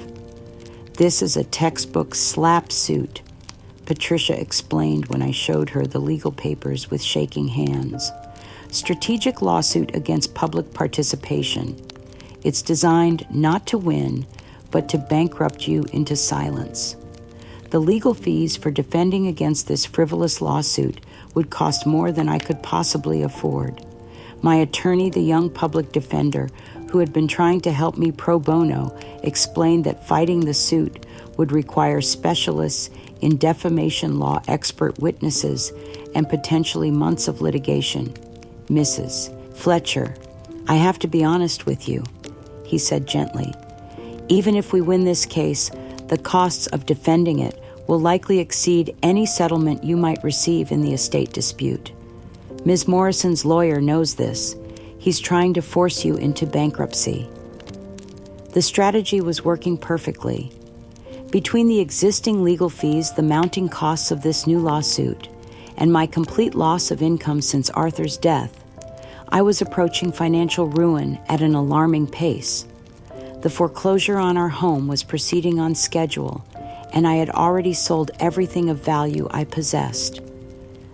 "This is a textbook slap suit," Patricia explained when I showed her the legal papers with shaking hands. "Strategic lawsuit against public participation. It's designed not to win, but to bankrupt you into silence. The legal fees for defending against this frivolous lawsuit would cost more than I could possibly afford. My attorney, the young public defender, who had been trying to help me pro bono, explained that fighting the suit would require specialists in defamation law, expert witnesses, and potentially months of litigation. "Mrs. Fletcher, I have to be honest with you," he said gently. "Even if we win this case, the costs of defending it will likely exceed any settlement you might receive in the estate dispute. Ms. Morrison's lawyer knows this. He's trying to force you into bankruptcy." The strategy was working perfectly. Between the existing legal fees, the mounting costs of this new lawsuit, and my complete loss of income since Arthur's death, I was approaching financial ruin at an alarming pace. The foreclosure on our home was proceeding on schedule, and I had already sold everything of value I possessed.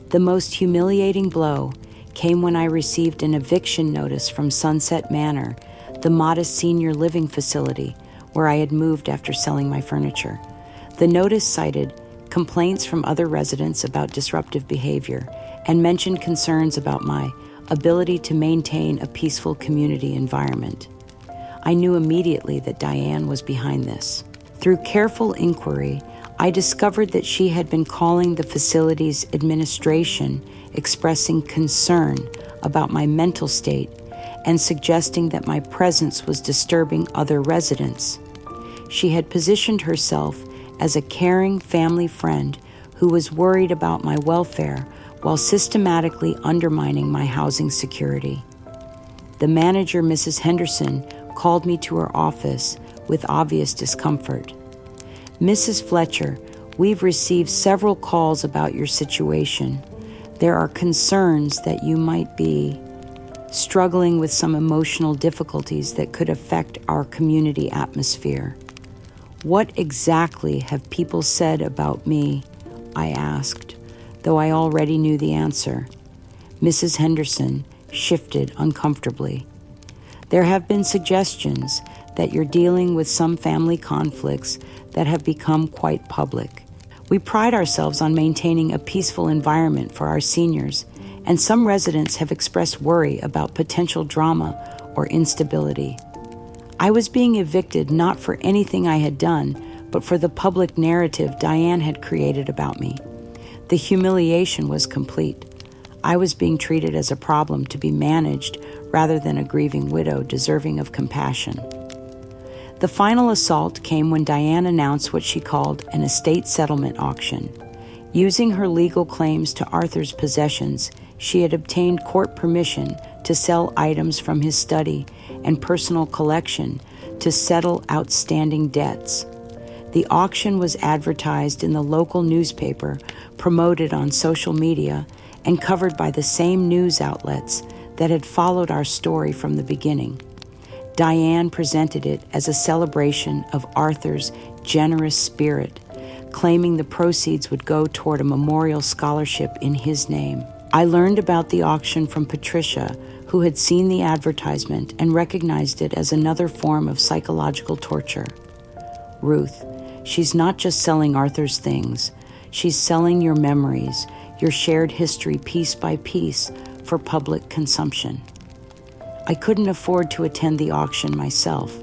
The most humiliating blow came when I received an eviction notice from Sunset Manor, the modest senior living facility where I had moved after selling my furniture. The notice cited complaints from other residents about disruptive behavior and mentioned concerns about my ability to maintain a peaceful community environment. I knew immediately that Diane was behind this. Through careful inquiry, I discovered that she had been calling the facility's administration, expressing concern about my mental state and suggesting that my presence was disturbing other residents. She had positioned herself as a caring family friend who was worried about my welfare while systematically undermining my housing security. The manager, Mrs. Henderson, called me to her office with obvious discomfort. "Mrs. Fletcher, we've received several calls about your situation. There are concerns that you might be struggling with some emotional difficulties that could affect our community atmosphere." "What exactly have people said about me?" I asked, though I already knew the answer. Mrs. Henderson shifted uncomfortably. "There have been suggestions that you're dealing with some family conflicts that have become quite public. We pride ourselves on maintaining a peaceful environment for our seniors, and some residents have expressed worry about potential drama or instability. I was being evicted not for anything I had done, but for the public narrative Diane had created about me. The humiliation was complete. I was being treated as a problem to be managed rather than a grieving widow deserving of compassion. The final assault came when Diane announced what she called an estate settlement auction. Using her legal claims to Arthur's possessions, she had obtained court permission to sell items from his study and personal collection to settle outstanding debts. The auction was advertised in the local newspaper, promoted on social media, and covered by the same news outlets that had followed our story from the beginning. Diane presented it as a celebration of Arthur's generous spirit, claiming the proceeds would go toward a memorial scholarship in his name. I learned about the auction from Patricia, who had seen the advertisement and recognized it as another form of psychological torture. "Ruth, she's not just selling Arthur's things. She's selling your memories, your shared history piece by piece for public consumption." I couldn't afford to attend the auction myself,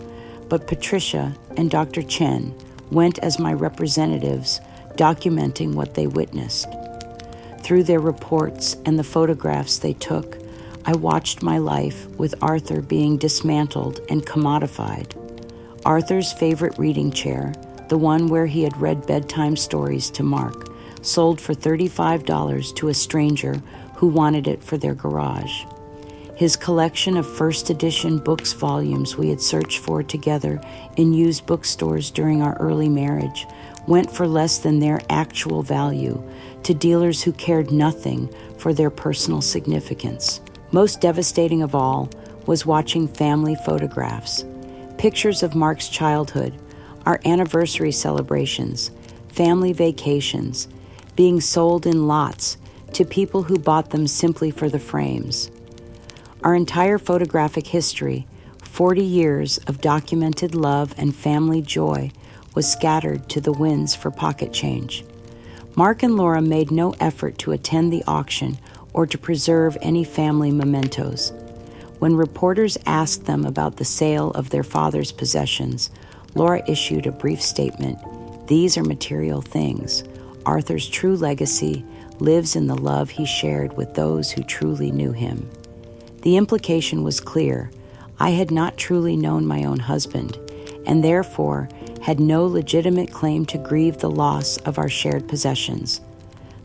but Patricia and Dr. Chen went as my representatives, documenting what they witnessed. Through their reports and the photographs they took, I watched my life with Arthur being dismantled and commodified. Arthur's favorite reading chair, the one where he had read bedtime stories to Mark, sold for $35 to a stranger who wanted it for their garage. His collection of first edition books volumes we had searched for together in used bookstores during our early marriage went for less than their actual value to dealers who cared nothing for their personal significance. Most devastating of all was watching family photographs, pictures of Mark's childhood, our anniversary celebrations, family vacations, being sold in lots to people who bought them simply for the frames. Our entire photographic history, 40 years of documented love and family joy, was scattered to the winds for pocket change. Mark and Laura made no effort to attend the auction or to preserve any family mementos. When reporters asked them about the sale of their father's possessions, Laura issued a brief statement. "These are material things. Arthur's true legacy lives in the love he shared with those who truly knew him." The implication was clear. I had not truly known my own husband, and therefore had no legitimate claim to grieve the loss of our shared possessions.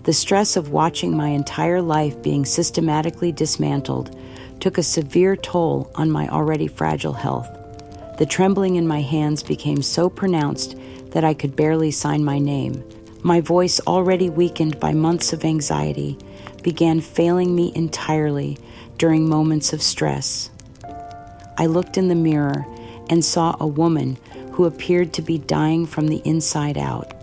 The stress of watching my entire life being systematically dismantled took a severe toll on my already fragile health. The trembling in my hands became so pronounced that I could barely sign my name. My voice, already weakened by months of anxiety, began failing me entirely during moments of stress. I looked in the mirror and saw a woman who appeared to be dying from the inside out.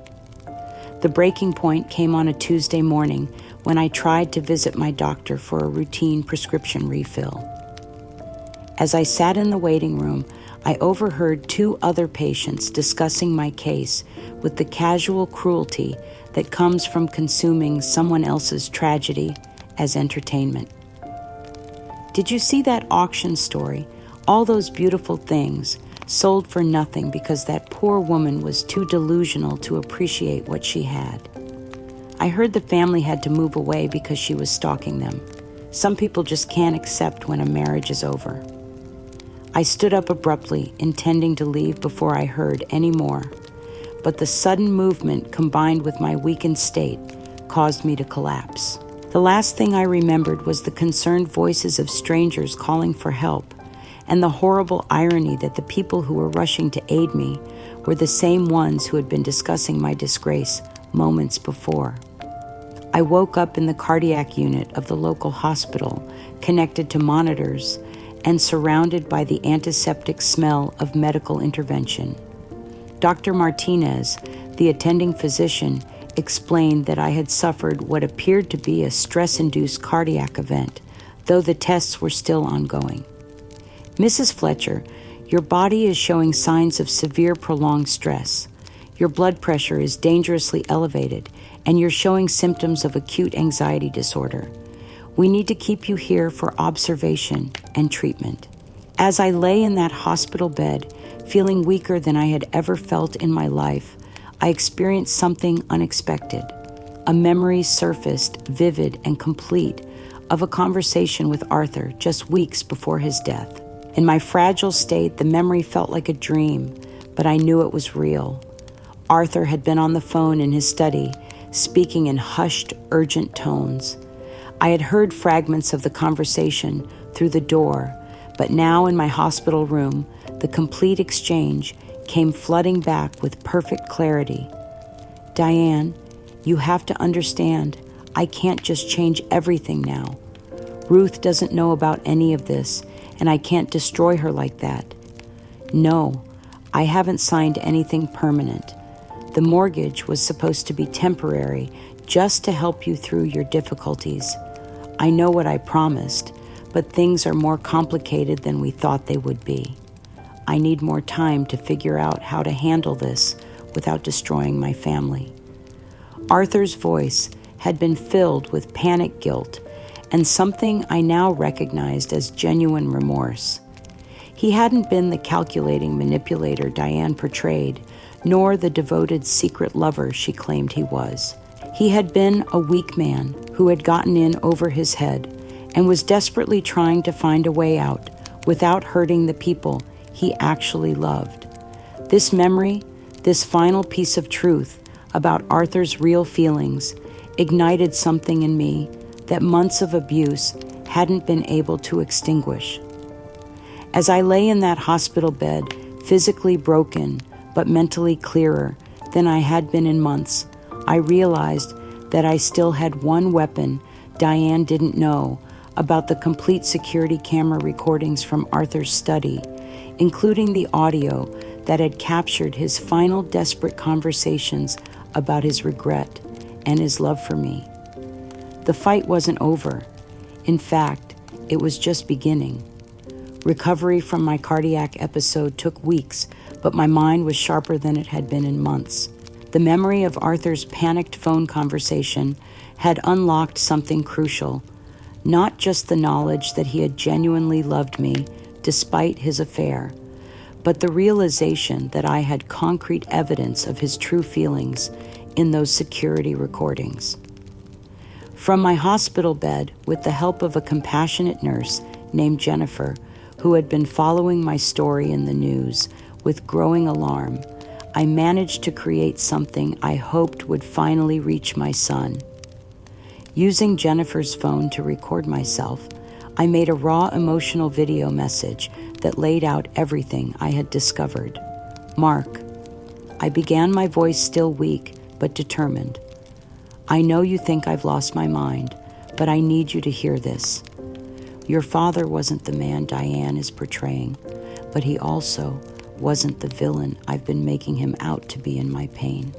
The breaking point came on a Tuesday morning when I tried to visit my doctor for a routine prescription refill. As I sat in the waiting room, I overheard 2 other patients discussing my case with the casual cruelty that comes from consuming someone else's tragedy as entertainment. Did you see that auction story? All those beautiful things sold for nothing because that poor woman was too delusional to appreciate what she had. I heard the family had to move away because she was stalking them. Some people just can't accept when a marriage is over. I stood up abruptly, intending to leave before I heard any more, but the sudden movement combined with my weakened state caused me to collapse. The last thing I remembered was the concerned voices of strangers calling for help, and the horrible irony that the people who were rushing to aid me were the same ones who had been discussing my disgrace moments before. I woke up in the cardiac unit of the local hospital, connected to monitors, and surrounded by the antiseptic smell of medical intervention. Dr. Martinez, the attending physician, explained that I had suffered what appeared to be a stress-induced cardiac event, though the tests were still ongoing. Mrs. Fletcher, your body is showing signs of severe prolonged stress. Your blood pressure is dangerously elevated, and you're showing symptoms of acute anxiety disorder. We need to keep you here for observation and treatment. As I lay in that hospital bed, feeling weaker than I had ever felt in my life, I experienced something unexpected. A memory surfaced, vivid and complete, of a conversation with Arthur just weeks before his death. In my fragile state, the memory felt like a dream, but I knew it was real. Arthur had been on the phone in his study, speaking in hushed, urgent tones. I had heard fragments of the conversation through the door, but now in my hospital room, the complete exchange came flooding back with perfect clarity. Diane, you have to understand, I can't just change everything now. Ruth doesn't know about any of this, and I can't destroy her like that. No, I haven't signed anything permanent. The mortgage was supposed to be temporary, just to help you through your difficulties. I know what I promised, but things are more complicated than we thought they would be. I need more time to figure out how to handle this without destroying my family. Arthur's voice had been filled with panic guilt and something I now recognized as genuine remorse. He hadn't been the calculating manipulator Diane portrayed, nor the devoted secret lover she claimed he was. He had been a weak man who had gotten in over his head and was desperately trying to find a way out without hurting the people he actually loved. This memory, this final piece of truth about Arthur's real feelings, ignited something in me that months of abuse hadn't been able to extinguish. As I lay in that hospital bed, physically broken but mentally clearer than I had been in months, I realized that I still had one weapon Diane didn't know about: the complete security camera recordings from Arthur's study, including the audio that had captured his final desperate conversations about his regret and his love for me. The fight wasn't over. In fact, it was just beginning. Recovery from my cardiac episode took weeks, but my mind was sharper than it had been in months. The memory of Arthur's panicked phone conversation had unlocked something crucial, not just the knowledge that he had genuinely loved me despite his affair, but the realization that I had concrete evidence of his true feelings in those security recordings. From my hospital bed, with the help of a compassionate nurse named Jennifer, who had been following my story in the news with growing alarm, I managed to create something I hoped would finally reach my son. Using Jennifer's phone to record myself, I made a raw emotional video message that laid out everything I had discovered. Mark, I began, my voice still weak but determined. I know you think I've lost my mind, but I need you to hear this. Your father wasn't the man Diane is portraying, but he also wasn't the villain I've been making him out to be in my pain.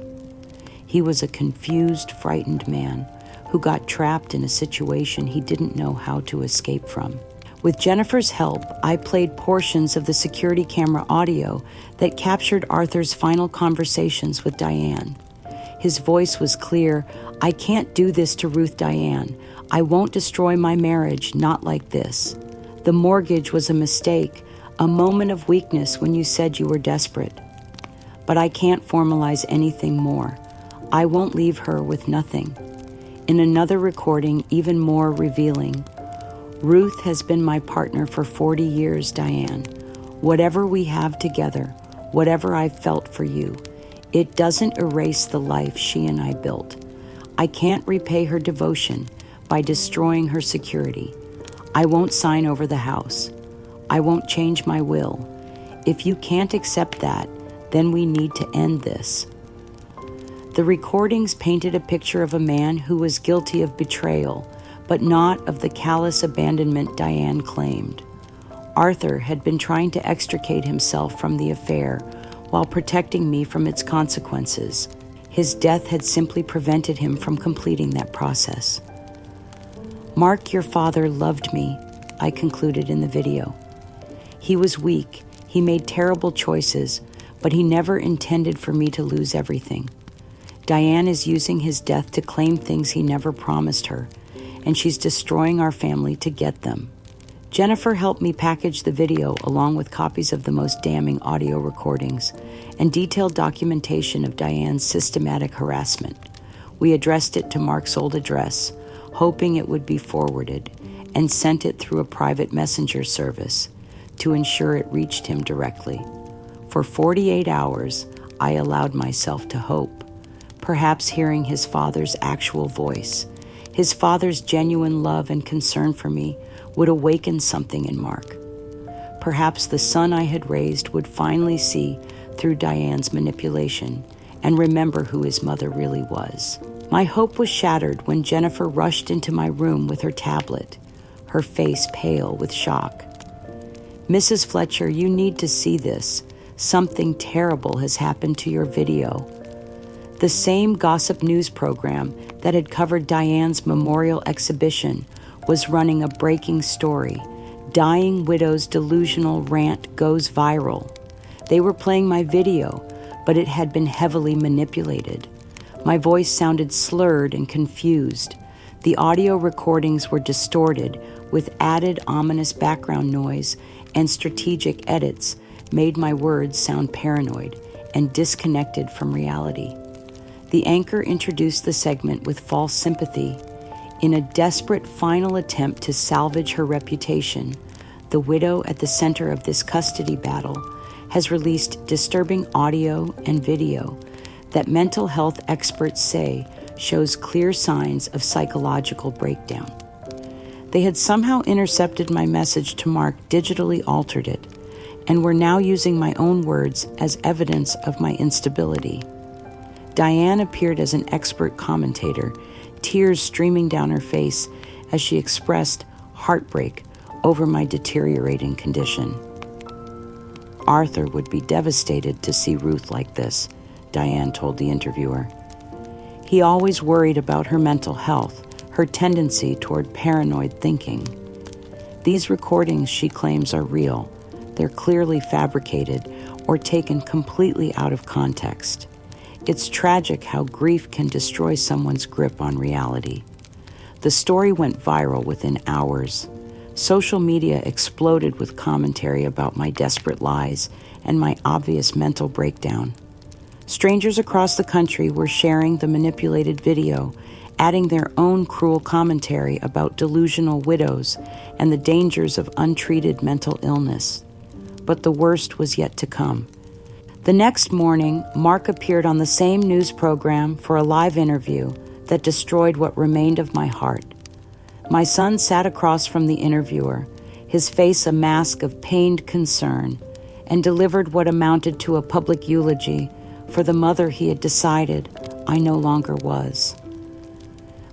He was a confused, frightened man who got trapped in a situation he didn't know how to escape from. With Jennifer's help, I played portions of the security camera audio that captured Arthur's final conversations with Diane. His voice was clear. "I can't do this to Ruth Diane. I won't destroy my marriage, not like this. The mortgage was a mistake, a moment of weakness when you said you were desperate. But I can't formalize anything more. I won't leave her with nothing." In another recording, even more revealing, "Ruth has been my partner for 40 years, Diane. Whatever we have together, whatever I've felt for you, it doesn't erase the life she and I built. I can't repay her devotion by destroying her security. I won't sign over the house. I won't change my will. If you can't accept that, then we need to end this." The recordings painted a picture of a man who was guilty of betrayal, but not of the callous abandonment Diane claimed. Arthur had been trying to extricate himself from the affair while protecting me from its consequences. His death had simply prevented him from completing that process. "Mark, your father loved me," I concluded in the video. "He was weak, he made terrible choices, but he never intended for me to lose everything. Diane is using his death to claim things he never promised her, and she's destroying our family to get them." Jennifer helped me package the video along with copies of the most damning audio recordings and detailed documentation of Diane's systematic harassment. We addressed it to Mark's old address, hoping it would be forwarded, and sent it through a private messenger service to ensure it reached him directly. For 48 hours, I allowed myself to hope, perhaps hearing his father's actual voice. His father's genuine love and concern for me would awaken something in Mark. Perhaps the son I had raised would finally see through Diane's manipulation and remember who his mother really was. My hope was shattered when Jennifer rushed into my room with her tablet, her face pale with shock. "Mrs. Fletcher, you need to see this. Something terrible has happened to your video." The same gossip news program that had covered Diane's memorial exhibition was running a breaking story. Dying widow's delusional rant goes viral. They were playing my video, but it had been heavily manipulated. My voice sounded slurred and confused. The audio recordings were distorted with added ominous background noise, and strategic edits made my words sound paranoid and disconnected from reality. The anchor introduced the segment with false sympathy. In a desperate final attempt to salvage her reputation, the widow at the center of this custody battle has released disturbing audio and video that mental health experts say shows clear signs of psychological breakdown. They had somehow intercepted my message to Mark, digitally altered it, and were now using my own words as evidence of my instability. Diane appeared as an expert commentator, tears streaming down her face as she expressed heartbreak over my deteriorating condition. "Arthur would be devastated to see Ruth like this," Diane told the interviewer. "He always worried about her mental health, her tendency toward paranoid thinking. These recordings, she claims, are real. They're clearly fabricated or taken completely out of context. It's tragic how grief can destroy someone's grip on reality." The story went viral within hours. Social media exploded with commentary about my desperate lies and my obvious mental breakdown. Strangers across the country were sharing the manipulated video, adding their own cruel commentary about delusional widows and the dangers of untreated mental illness. But the worst was yet to come. The next morning, Mark appeared on the same news program for a live interview that destroyed what remained of my heart. My son sat across from the interviewer, his face a mask of pained concern, and delivered what amounted to a public eulogy for the mother he had decided I no longer was.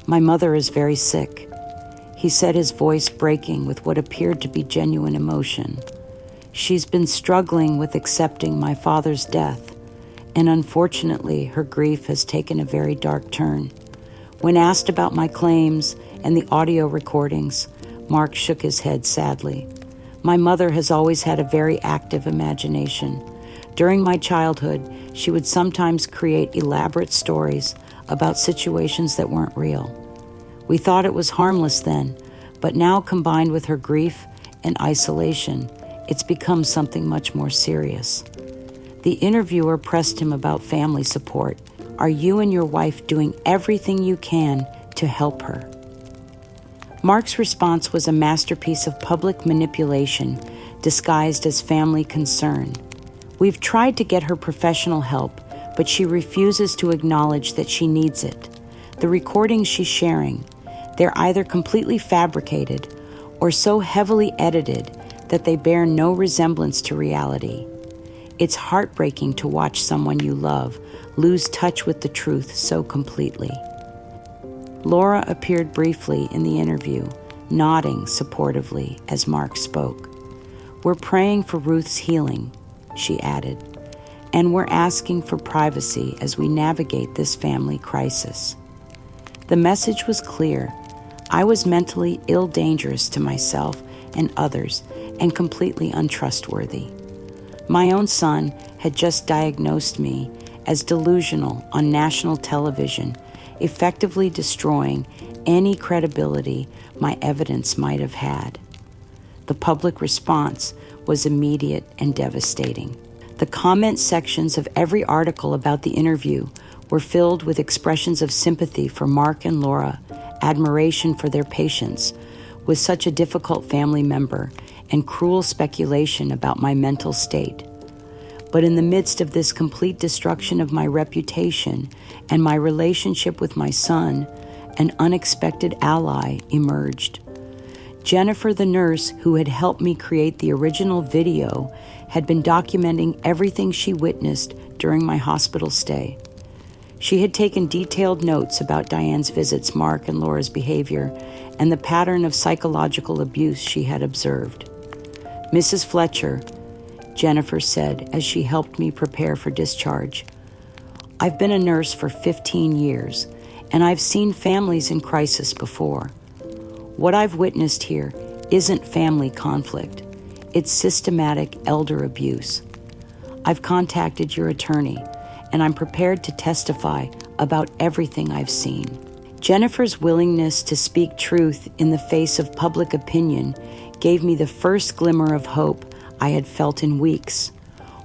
"My mother is very sick," he said, his voice breaking with what appeared to be genuine emotion. "She's been struggling with accepting my father's death, and unfortunately, her grief has taken a very dark turn. When asked about my claims and the audio recordings, Mark shook his head sadly. My mother has always had a very active imagination. During my childhood, she would sometimes create elaborate stories about situations that weren't real. We thought it was harmless then, but now combined with her grief and isolation, it's become something much more serious. The interviewer pressed him about family support. Are you and your wife doing everything you can to help her? Mark's response was a masterpiece of public manipulation disguised as family concern. We've tried to get her professional help, but she refuses to acknowledge that she needs it. The recordings she's sharing, they're either completely fabricated or so heavily edited that they bear no resemblance to reality. It's heartbreaking to watch someone you love lose touch with the truth so completely. Laura appeared briefly in the interview, nodding supportively as Mark spoke. We're praying for Ruth's healing, she added, and we're asking for privacy as we navigate this family crisis. The message was clear. I was mentally ill, dangerous to myself and others, and completely untrustworthy. My own son had just diagnosed me as delusional on national television, effectively destroying any credibility my evidence might have had. The public response was immediate and devastating. The comment sections of every article about the interview were filled with expressions of sympathy for Mark and Laura, admiration for their patience with such a difficult family member, and cruel speculation about my mental state. But in the midst of this complete destruction of my reputation and my relationship with my son, an unexpected ally emerged. Jennifer, the nurse who had helped me create the original video, had been documenting everything she witnessed during my hospital stay. She had taken detailed notes about Diane's visits, Mark and Laura's behavior, and the pattern of psychological abuse she had observed. Mrs. Fletcher, Jennifer said as she helped me prepare for discharge, I've been a nurse for 15 years, and I've seen families in crisis before. What I've witnessed here isn't family conflict. It's systematic elder abuse. I've contacted your attorney, and I'm prepared to testify about everything I've seen. Jennifer's willingness to speak truth in the face of public opinion gave me the first glimmer of hope I had felt in weeks.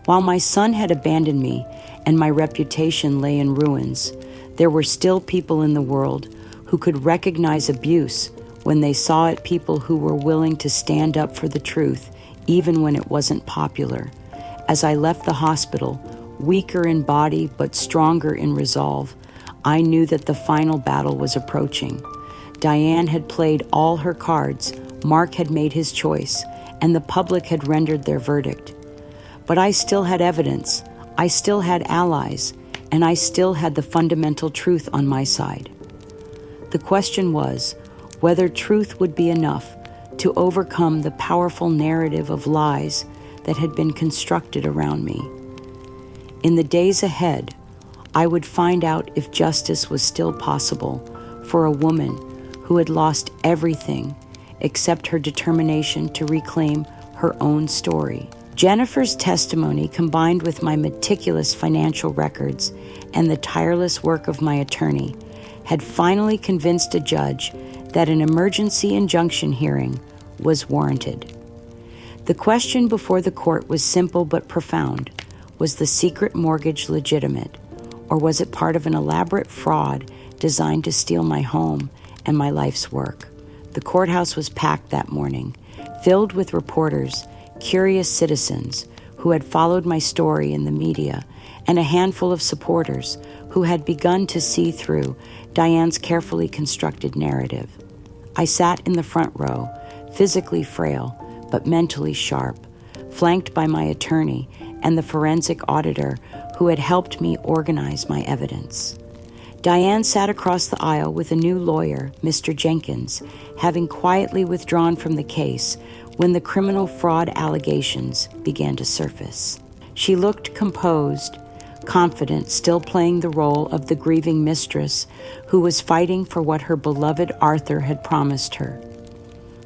While my son had abandoned me and my reputation lay in ruins, there were still people in the world who could recognize abuse when they saw it, people who were willing to stand up for the truth, even when it wasn't popular. As I left the hospital, weaker in body but stronger in resolve, I knew that the final battle was approaching. Diane had played all her cards, Mark had made his choice, and the public had rendered their verdict. But I still had evidence, I still had allies, and I still had the fundamental truth on my side. The question was whether truth would be enough to overcome the powerful narrative of lies that had been constructed around me. In the days ahead, I would find out if justice was still possible for a woman who had lost everything except her determination to reclaim her own story. Jennifer's testimony, combined with my meticulous financial records and the tireless work of my attorney, had finally convinced a judge that an emergency injunction hearing was warranted. The question before the court was simple but profound. Was the secret mortgage legitimate, or was it part of an elaborate fraud designed to steal my home and my life's work? The courthouse was packed that morning, filled with reporters, curious citizens who had followed my story in the media, and a handful of supporters who had begun to see through Diane's carefully constructed narrative. I sat in the front row, physically frail but mentally sharp, flanked by my attorney and the forensic auditor who had helped me organize my evidence. Diane sat across the aisle with a new lawyer, Mr. Jenkins, having quietly withdrawn from the case when the criminal fraud allegations began to surface. She looked composed, confident, still playing the role of the grieving mistress who was fighting for what her beloved Arthur had promised her.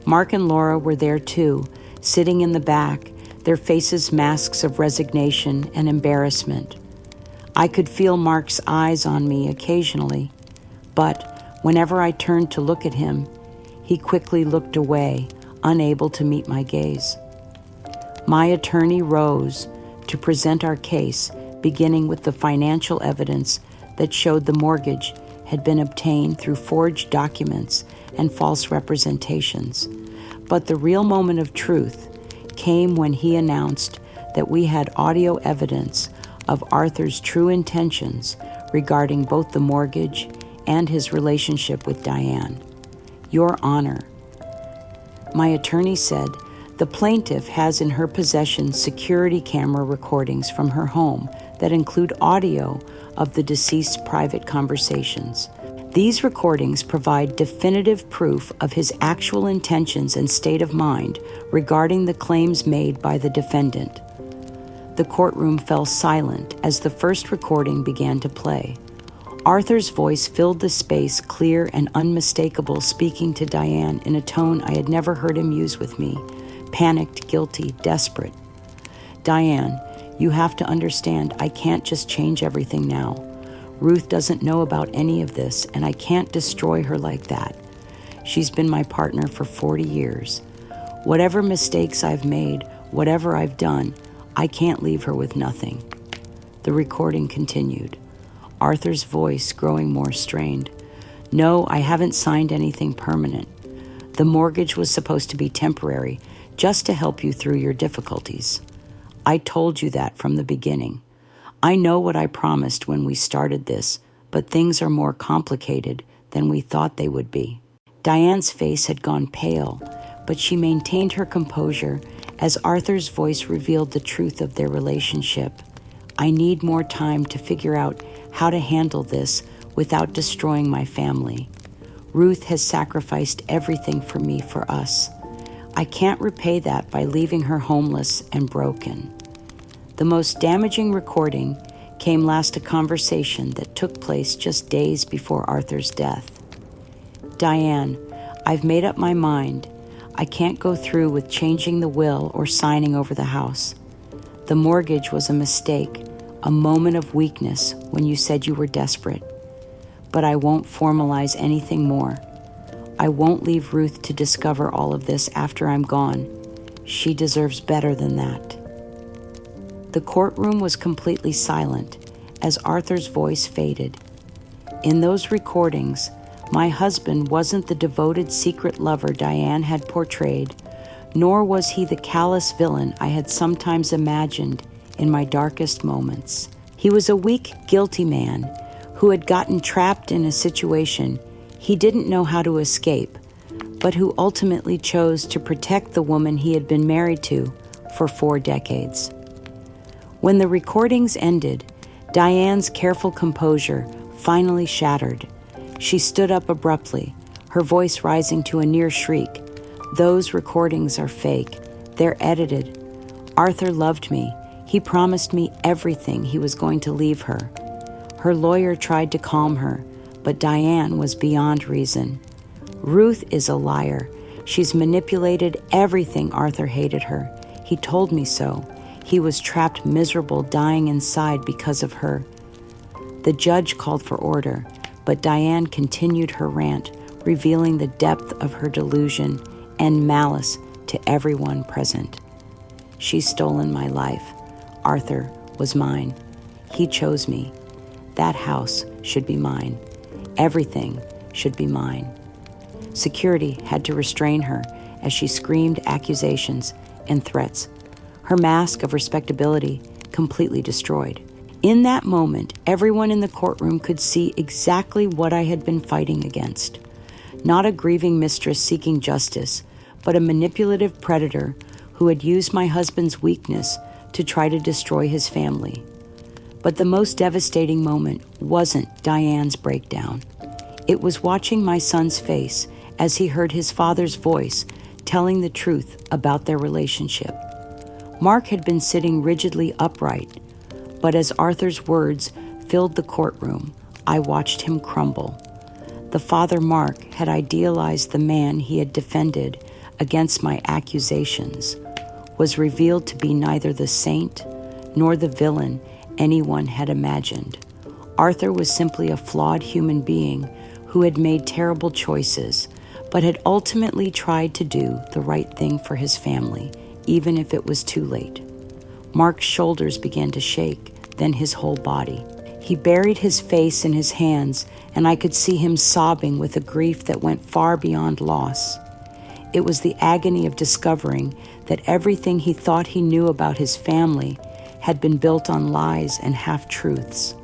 Mark and Laura were there too, sitting in the back, their faces masks of resignation and embarrassment. I could feel Mark's eyes on me occasionally, but whenever I turned to look at him, he quickly looked away, unable to meet my gaze. My attorney rose to present our case, beginning with the financial evidence that showed the mortgage had been obtained through forged documents and false representations. But the real moment of truth came when he announced that we had audio evidence of Arthur's true intentions regarding both the mortgage and his relationship with Diane. Your Honor, my attorney said, the plaintiff has in her possession security camera recordings from her home that include audio of the deceased's private conversations. These recordings provide definitive proof of his actual intentions and state of mind regarding the claims made by the defendant. The courtroom fell silent as the first recording began to play. Arthur's voice filled the space, clear and unmistakable, speaking to Diane in a tone I had never heard him use with me, panicked, guilty, desperate. Diane, you have to understand, I can't just change everything now. Ruth doesn't know about any of this, and I can't destroy her like that. She's been my partner for 40 years. Whatever mistakes I've made, whatever I've done, I can't leave her with nothing. The recording continued, Arthur's voice growing more strained. No, I haven't signed anything permanent. The mortgage was supposed to be temporary, just to help you through your difficulties. I told you that from the beginning. I know what I promised when we started this, but things are more complicated than we thought they would be. Diane's face had gone pale, but she maintained her composure as Arthur's voice revealed the truth of their relationship. I need more time to figure out how to handle this without destroying my family. Ruth has sacrificed everything for me, for us. I can't repay that by leaving her homeless and broken. The most damaging recording came last a conversation that took place just days before Arthur's death. Diane, I've made up my mind. I can't go through with changing the will or signing over the house. The mortgage was a mistake, a moment of weakness when you said you were desperate. But I won't formalize anything more. I won't leave Ruth to discover all of this after I'm gone. She deserves better than that. The courtroom was completely silent as Arthur's voice faded. In those recordings, my husband wasn't the devoted secret lover Diane had portrayed, nor was he the callous villain I had sometimes imagined in my darkest moments. He was a weak, guilty man who had gotten trapped in a situation he didn't know how to escape, but who ultimately chose to protect the woman he had been married to for 4 decades. When the recordings ended, Diane's careful composure finally shattered. She stood up abruptly, her voice rising to a near shriek. Those recordings are fake. They're edited. Arthur loved me. He promised me everything he was going to leave her. Her lawyer tried to calm her, but Diane was beyond reason. Ruth is a liar. She's manipulated everything Arthur hated her. He told me so. He was trapped miserable, dying inside because of her. The judge called for order, but Diane continued her rant, revealing the depth of her delusion and malice to everyone present. She's stolen my life. Arthur was mine. He chose me. That house should be mine. Everything should be mine. Security had to restrain her as she screamed accusations and threats, her mask of respectability completely destroyed. In that moment, everyone in the courtroom could see exactly what I had been fighting against. Not a grieving mistress seeking justice, but a manipulative predator who had used my husband's weakness to try to destroy his family. But the most devastating moment wasn't Diane's breakdown. It was watching my son's face as he heard his father's voice telling the truth about their relationship. Mark had been sitting rigidly upright, But as Arthur's words filled the courtroom, I watched him crumble. The father Mark had idealized the man he had defended against my accusations, was revealed to be neither the saint nor the villain anyone had imagined. Arthur was simply a flawed human being who had made terrible choices, but had ultimately tried to do the right thing for his family, even if it was too late. Mark's shoulders began to shake, then his whole body. He buried his face in his hands, and I could see him sobbing with a grief that went far beyond loss. It was the agony of discovering that everything he thought he knew about his family had been built on lies and half-truths.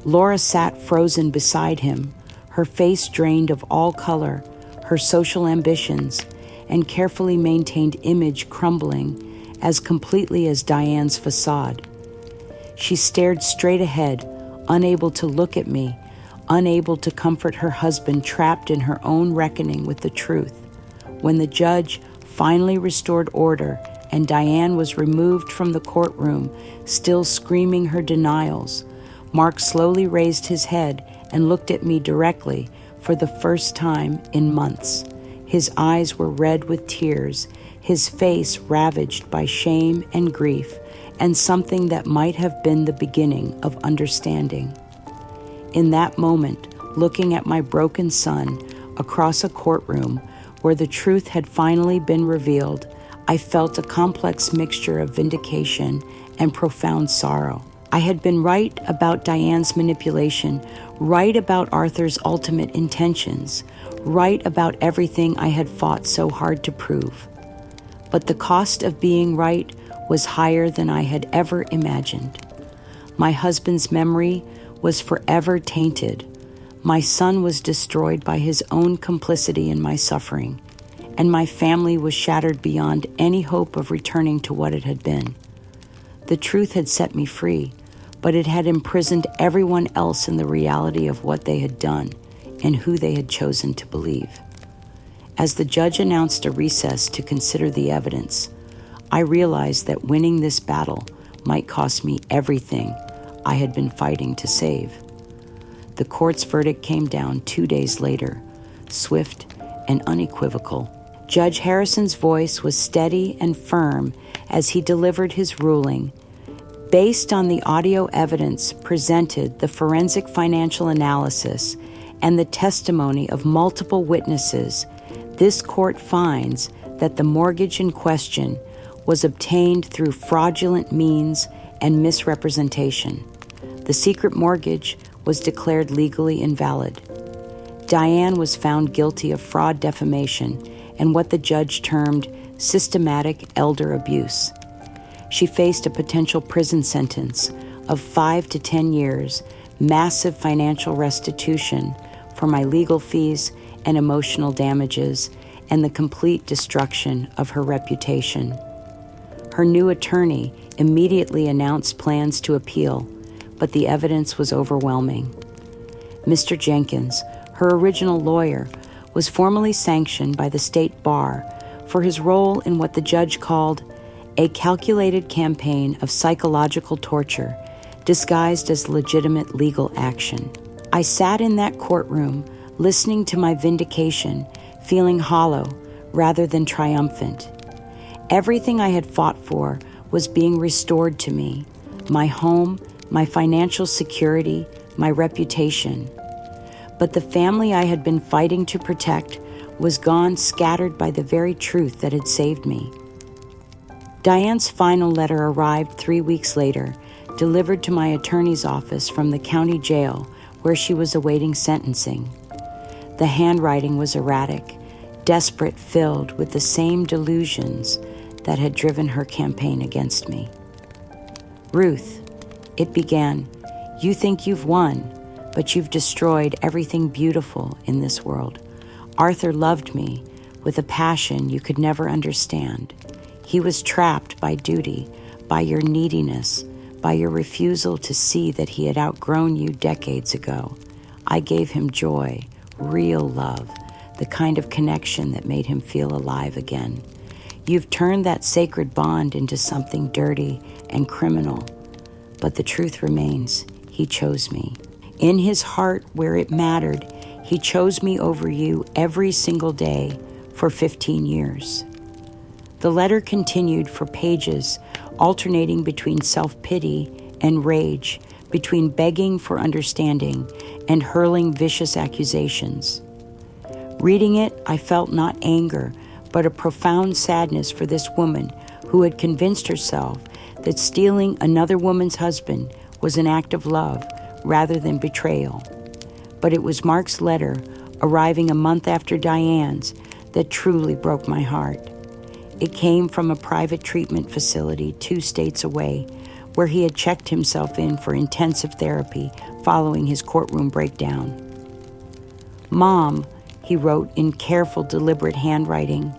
Laura sat frozen beside him, her face drained of all color, her social ambitions and carefully maintained image crumbling as completely as Diane's facade. She stared straight ahead, unable to look at me, unable to comfort her husband trapped in her own reckoning with the truth. When the judge finally restored order and Diane was removed from the courtroom, still screaming her denials, Mark slowly raised his head and looked at me directly for the first time in months. His eyes were red with tears, his face ravaged by shame and grief, and something that might have been the beginning of understanding. In that moment, looking at my broken son across a courtroom where the truth had finally been revealed, I felt a complex mixture of vindication and profound sorrow. I had been right about Diane's manipulation, right about Arthur's ultimate intentions, right about everything I had fought so hard to prove. But the cost of being right was higher than I had ever imagined. My husband's memory was forever tainted. My son was destroyed by his own complicity in my suffering, and my family was shattered beyond any hope of returning to what it had been. The truth had set me free, but it had imprisoned everyone else in the reality of what they had done and who they had chosen to believe. As the judge announced a recess to consider the evidence, I realized that winning this battle might cost me everything I had been fighting to save. The court's verdict came down 2 days later, swift and unequivocal. Judge Harrison's voice was steady and firm as he delivered his ruling. Based on the audio evidence presented, the forensic financial analysis, and the testimony of multiple witnesses, this court finds that the mortgage in question was obtained through fraudulent means and misrepresentation. The secret mortgage was declared legally invalid. Diane was found guilty of fraud, defamation, and what the judge termed systematic elder abuse. She faced a potential prison sentence of 5 to 10 years, massive financial restitution for my legal fees and emotional damages, and the complete destruction of her reputation. Her new attorney immediately announced plans to appeal, but the evidence was overwhelming. Mr. Jenkins, her original lawyer, was formally sanctioned by the state bar for his role in what the judge called a calculated campaign of psychological torture disguised as legitimate legal action. I sat in that courtroom listening to my vindication, feeling hollow rather than triumphant. Everything I had fought for was being restored to me: my home, my financial security, my reputation. But the family I had been fighting to protect was gone, scattered by the very truth that had saved me. Diane's final letter arrived 3 weeks later, delivered to my attorney's office from the county jail where she was awaiting sentencing. The handwriting was erratic, desperate, filled with the same delusions that had driven her campaign against me. "Ruth," it began, "you think you've won, but you've destroyed everything beautiful in this world. Arthur loved me with a passion you could never understand. He was trapped by duty, by your neediness, by your refusal to see that he had outgrown you decades ago. I gave him joy, real love, the kind of connection that made him feel alive again. You've turned that sacred bond into something dirty and criminal. But the truth remains, he chose me. In his heart, where it mattered, he chose me over you every single day for 15 years. The letter continued for pages, alternating between self-pity and rage, between begging for understanding and hurling vicious accusations. Reading it, I felt not anger, but a profound sadness for this woman who had convinced herself that stealing another woman's husband was an act of love rather than betrayal. But it was Mark's letter, arriving a month after Diane's, that truly broke my heart. It came from a private treatment facility 2 states away, where he had checked himself in for intensive therapy following his courtroom breakdown. "Mom," he wrote in careful, deliberate handwriting,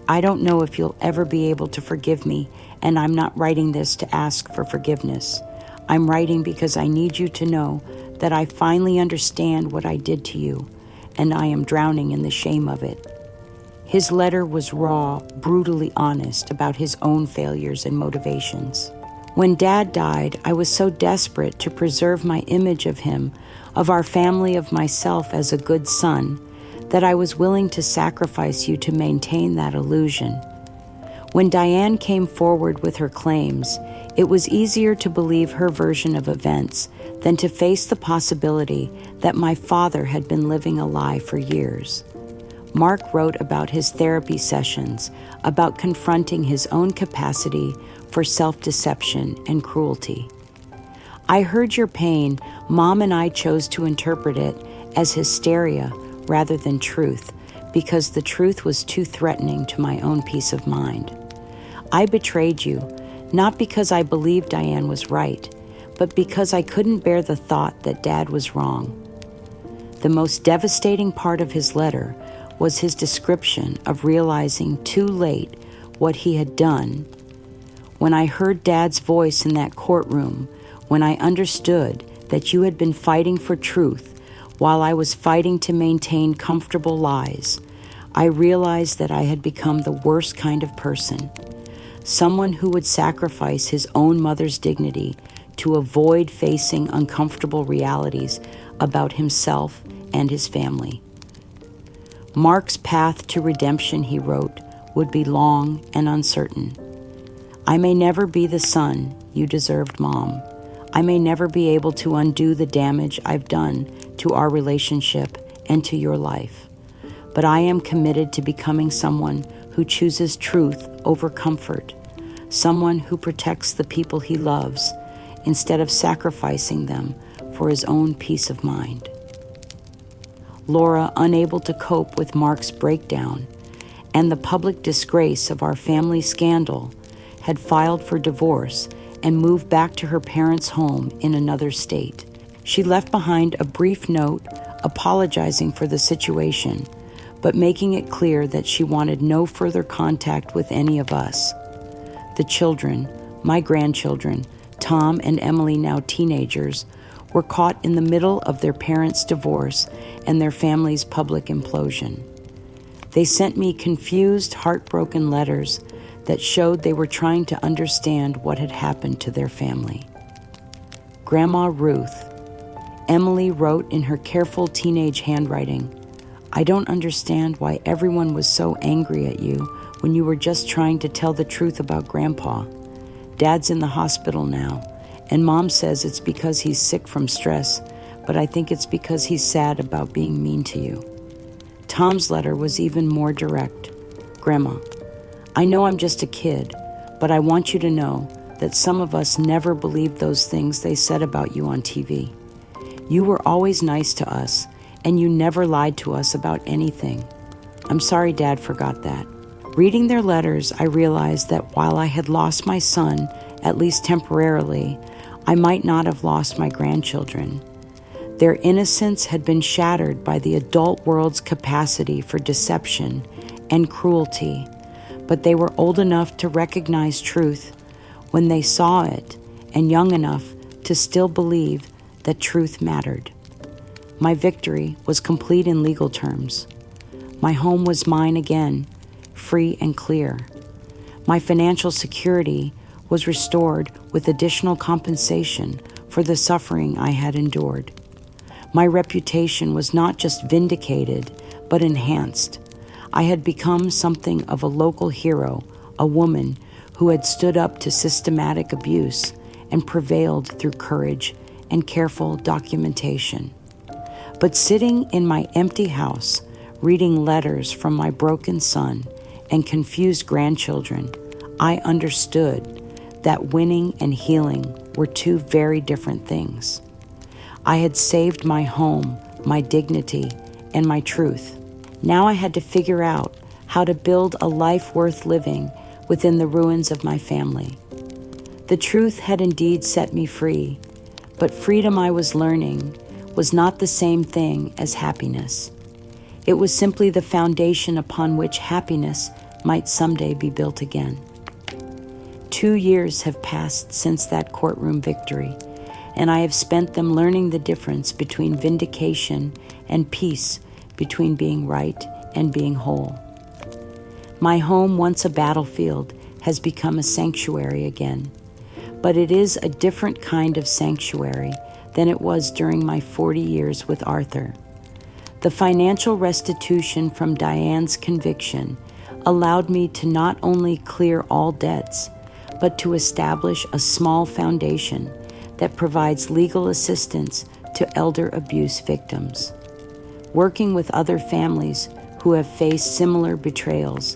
"I don't know if you'll ever be able to forgive me, and I'm not writing this to ask for forgiveness. I'm writing because I need you to know that I finally understand what I did to you, and I am drowning in the shame of it." His letter was raw, brutally honest about his own failures and motivations. When Dad died, I was so desperate to preserve my image of him, of our family, of myself as a good son, that I was willing to sacrifice you to maintain that illusion. When Diane came forward with her claims, it was easier to believe her version of events than to face the possibility that my father had been living a lie for years. Mark wrote about his therapy sessions, about confronting his own capacity for self-deception and cruelty. "I heard your pain. Mom and I chose to interpret it as hysteria rather than truth, because the truth was too threatening to my own peace of mind. I betrayed you, not because I believed Diane was right, but because I couldn't bear the thought that Dad was wrong." The most devastating part of his letter was his description of realizing too late what he had done. "When I heard Dad's voice in that courtroom, when I understood that you had been fighting for truth while I was fighting to maintain comfortable lies, I realized that I had become the worst kind of person, someone who would sacrifice his own mother's dignity to avoid facing uncomfortable realities about himself and his family." Mark's path to redemption, he wrote, would be long and uncertain. "I may never be the son you deserved, Mom. I may never be able to undo the damage I've done to our relationship and to your life. But I am committed to becoming someone who chooses truth over comfort, someone who protects the people he loves instead of sacrificing them for his own peace of mind." Laura, unable to cope with Mark's breakdown and the public disgrace of our family scandal, had filed for divorce and moved back to her parents' home in another state. She left behind a brief note apologizing for the situation, but making it clear that she wanted no further contact with any of us. The children, my grandchildren, Tom and Emily, now teenagers, were caught in the middle of their parents' divorce and their family's public implosion. They sent me confused, heartbroken letters that showed they were trying to understand what had happened to their family. "Grandma Ruth," Emily wrote in her careful teenage handwriting, "I don't understand why everyone was so angry at you when you were just trying to tell the truth about Grandpa. Dad's in the hospital now, and Mom says it's because he's sick from stress, but I think it's because he's sad about being mean to you." Tom's letter was even more direct. "Grandma, I know I'm just a kid, but I want you to know that some of us never believed those things they said about you on TV. You were always nice to us, and you never lied to us about anything. I'm sorry Dad forgot that." Reading their letters, I realized that while I had lost my son, at least temporarily, I might not have lost my grandchildren. Their innocence had been shattered by the adult world's capacity for deception and cruelty, but they were old enough to recognize truth when they saw it, and young enough to still believe that truth mattered. My victory was complete in legal terms. My home was mine again, free and clear. My financial security was restored with additional compensation for the suffering I had endured. My reputation was not just vindicated, but enhanced. I had become something of a local hero, a woman who had stood up to systematic abuse and prevailed through courage and careful documentation. But sitting in my empty house, reading letters from my broken son and confused grandchildren, I understood that winning and healing were two very different things. I had saved my home, my dignity, and my truth. Now I had to figure out how to build a life worth living within the ruins of my family. The truth had indeed set me free, but freedom, I was learning, was not the same thing as happiness. It was simply the foundation upon which happiness might someday be built again. 2 years have passed since that courtroom victory, and I have spent them learning the difference between vindication and peace, between being right and being whole. My home, once a battlefield, has become a sanctuary again, but it is a different kind of sanctuary than it was during my 40 years with Arthur. The financial restitution from Diane's conviction allowed me to not only clear all debts, but to establish a small foundation that provides legal assistance to elder abuse victims. Working with other families who have faced similar betrayals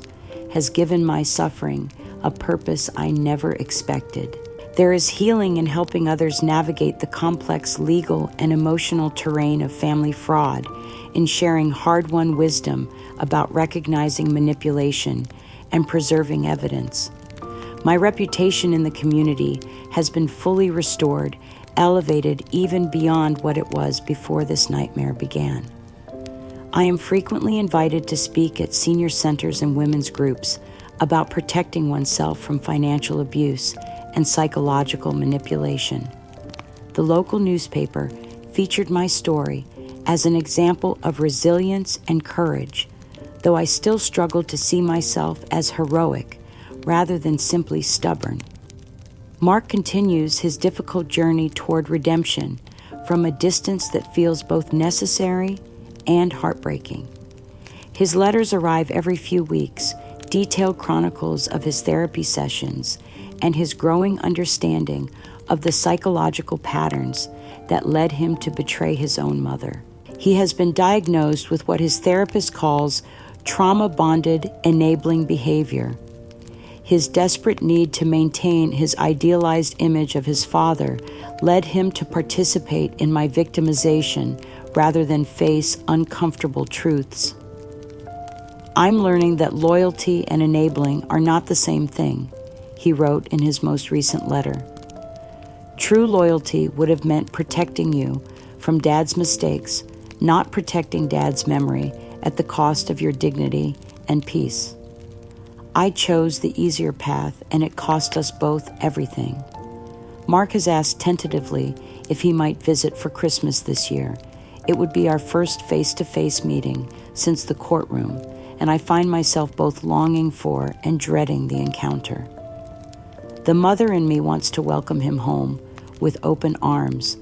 has given my suffering a purpose I never expected. There is healing in helping others navigate the complex legal and emotional terrain of family fraud, in sharing hard-won wisdom about recognizing manipulation and preserving evidence. My reputation in the community has been fully restored, elevated even beyond what it was before this nightmare began. I am frequently invited to speak at senior centers and women's groups about protecting oneself from financial abuse and psychological manipulation. The local newspaper featured my story as an example of resilience and courage, though I still struggled to see myself as heroic rather than simply stubborn. Mark continues his difficult journey toward redemption from a distance that feels both necessary and heartbreaking. His letters arrive every few weeks, detailed chronicles of his therapy sessions and his growing understanding of the psychological patterns that led him to betray his own mother. He has been diagnosed with what his therapist calls trauma-bonded enabling behavior. His desperate need to maintain his idealized image of his father led him to participate in my victimization rather than face uncomfortable truths. I'm learning that loyalty and enabling are not the same thing, he wrote in his most recent letter. True loyalty would have meant protecting you from Dad's mistakes, not protecting Dad's memory at the cost of your dignity and peace. I chose the easier path, and it cost us both everything. Mark has asked tentatively if he might visit for Christmas this year. It would be our first face-to-face meeting since the courtroom, and I find myself both longing for and dreading the encounter. The mother in me wants to welcome him home with open arms,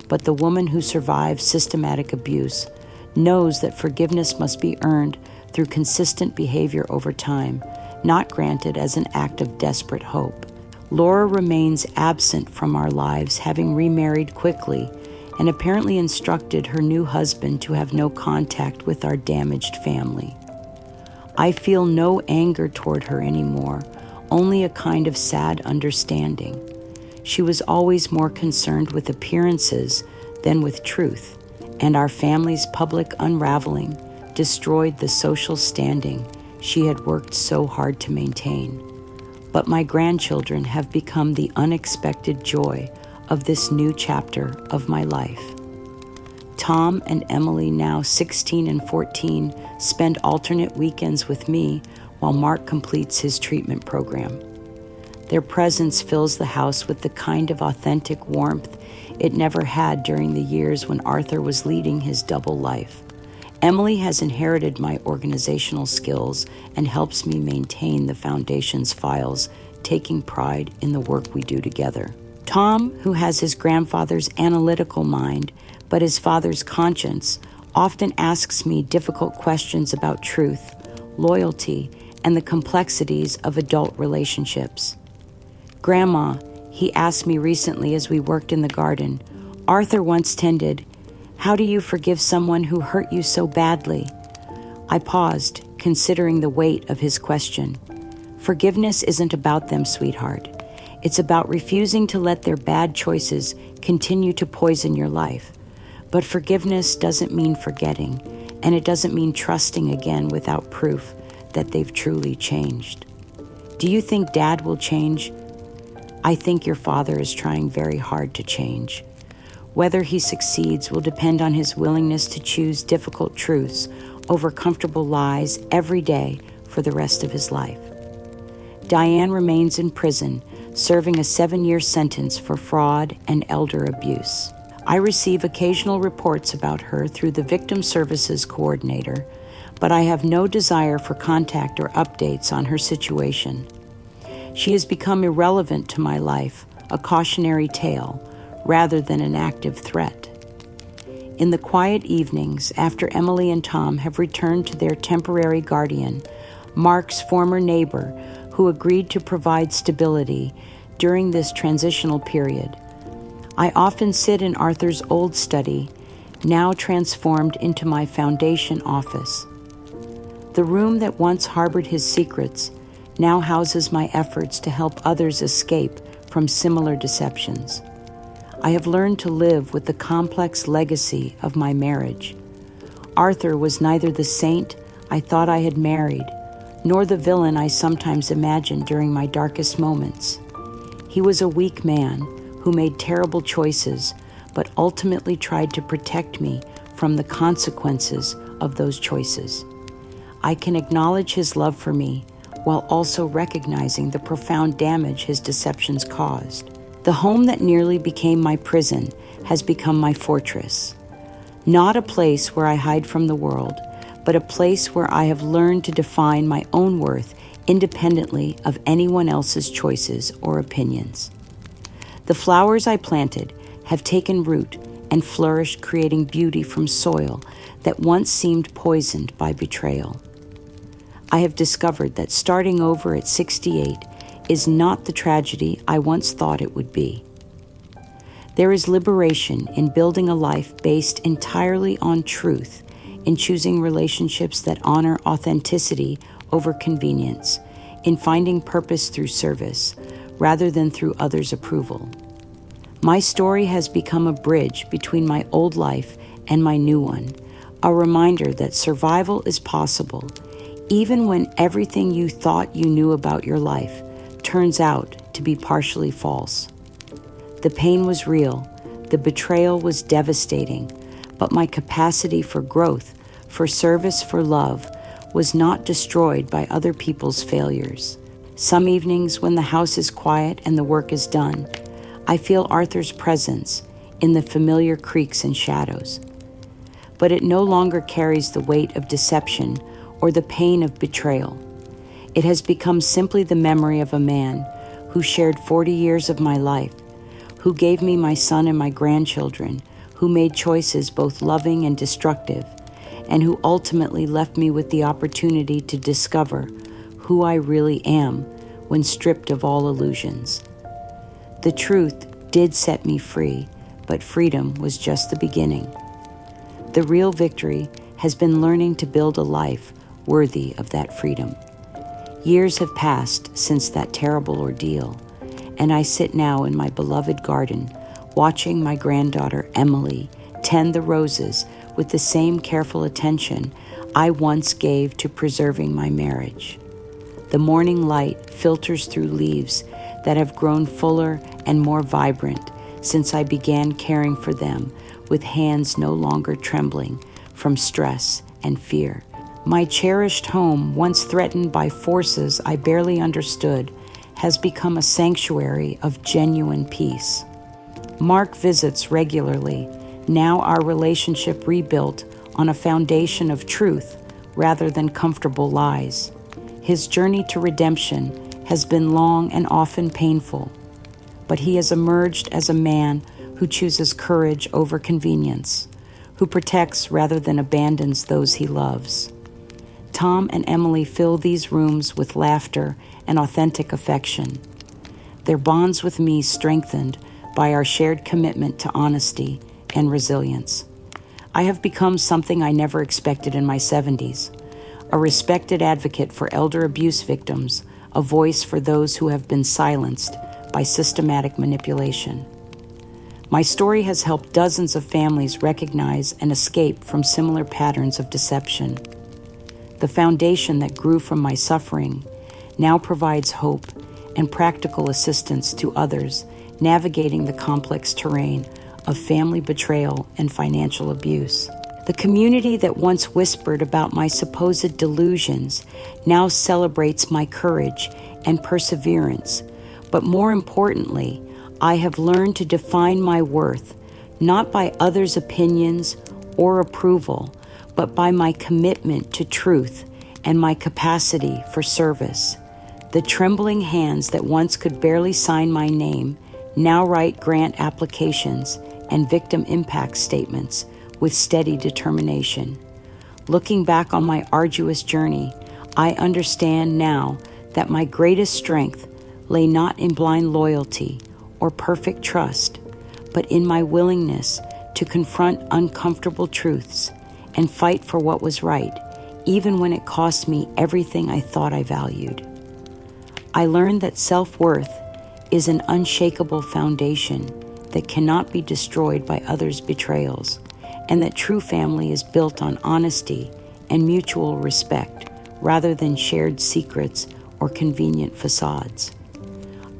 but the woman who survived systematic abuse knows that forgiveness must be earned through consistent behavior over time, not granted as an act of desperate hope. Laura remains absent from our lives, having remarried quickly, and apparently instructed her new husband to have no contact with our damaged family. I feel no anger toward her anymore, only a kind of sad understanding. She was always more concerned with appearances than with truth, and our family's public unraveling destroyed the social standing she had worked so hard to maintain. But my grandchildren have become the unexpected joy of this new chapter of my life. Tom and Emily, now 16 and 14, spend alternate weekends with me while Mark completes his treatment program. Their presence fills the house with the kind of authentic warmth it never had during the years when Arthur was leading his double life. Emily has inherited my organizational skills and helps me maintain the foundation's files taking pride in the work we do together. Tom, who has his grandfather's analytical mind, but his father's conscience, often asks me difficult questions about truth, loyalty, and the complexities of adult relationships. Grandma, he asked me recently as we worked in the garden, Arthur once tended, how do you forgive someone who hurt you so badly? I paused, considering the weight of his question. Forgiveness isn't about them, sweetheart. It's about refusing to let their bad choices continue to poison your life. But forgiveness doesn't mean forgetting, and it doesn't mean trusting again without proof that they've truly changed. Do you think Dad will change? I think your father is trying very hard to change. Whether he succeeds will depend on his willingness to choose difficult truths over comfortable lies every day for the rest of his life. Diane remains in prison, serving a 7-year sentence for fraud and elder abuse. I receive occasional reports about her through the Victim Services Coordinator, but I have no desire for contact or updates on her situation. She has become irrelevant to my life, a cautionary tale, rather than an active threat. In the quiet evenings after Emily and Tom have returned to their temporary guardian, Mark's former neighbor, who agreed to provide stability during this transitional period, I often sit in Arthur's old study, now transformed into my foundation office. The room that once harbored his secrets now houses my efforts to help others escape from similar deceptions. I have learned to live with the complex legacy of my marriage. Arthur was neither the saint I thought I had married, nor the villain I sometimes imagined during my darkest moments. He was a weak man who made terrible choices, but ultimately tried to protect me from the consequences of those choices. I can acknowledge his love for me while also recognizing the profound damage his deceptions caused. The home that nearly became my prison has become my fortress. Not a place where I hide from the world, but a place where I have learned to define my own worth independently of anyone else's choices or opinions. The flowers I planted have taken root and flourished, creating beauty from soil that once seemed poisoned by betrayal. I have discovered that starting over at 68 is not the tragedy I once thought it would be. There is liberation in building a life based entirely on truth, in choosing relationships that honor authenticity over convenience, in finding purpose through service, rather than through others' approval. My story has become a bridge between my old life and my new one, a reminder that survival is possible, even when everything you thought you knew about your life turns out to be partially false. The pain was real, the betrayal was devastating, but my capacity for growth, for service, for love, was not destroyed by other people's failures. Some evenings when the house is quiet and the work is done, I feel Arthur's presence in the familiar creaks and shadows. But it no longer carries the weight of deception or the pain of betrayal. It has become simply the memory of a man who shared 40 years of my life, who gave me my son and my grandchildren, who made choices both loving and destructive, and who ultimately left me with the opportunity to discover who I really am when stripped of all illusions. The truth did set me free, but freedom was just the beginning. The real victory has been learning to build a life worthy of that freedom. Years have passed since that terrible ordeal, and I sit now in my beloved garden, watching my granddaughter Emily tend the roses with the same careful attention I once gave to preserving my marriage. The morning light filters through leaves that have grown fuller and more vibrant since I began caring for them with hands no longer trembling from stress and fear. My cherished home, once threatened by forces I barely understood, has become a sanctuary of genuine peace. Mark visits regularly, now our relationship rebuilt on a foundation of truth rather than comfortable lies. His journey to redemption has been long and often painful, but he has emerged as a man who chooses courage over convenience, who protects rather than abandons those he loves. Tom and Emily fill these rooms with laughter and authentic affection. Their bonds with me strengthened by our shared commitment to honesty and resilience. I have become something I never expected in my 70s, a respected advocate for elder abuse victims, a voice for those who have been silenced by systematic manipulation. My story has helped dozens of families recognize and escape from similar patterns of deception. The foundation that grew from my suffering now provides hope and practical assistance to others navigating the complex terrain of family betrayal and financial abuse. The community that once whispered about my supposed delusions now celebrates my courage and perseverance, but more importantly, I have learned to define my worth not by others' opinions or approval, but by my commitment to truth and my capacity for service. The trembling hands that once could barely sign my name now write grant applications and victim impact statements with steady determination. Looking back on my arduous journey, I understand now that my greatest strength lay not in blind loyalty or perfect trust, but in my willingness to confront uncomfortable truths and fight for what was right, even when it cost me everything I thought I valued. I learned that self-worth is an unshakable foundation that cannot be destroyed by others' betrayals, and that true family is built on honesty and mutual respect rather than shared secrets or convenient facades.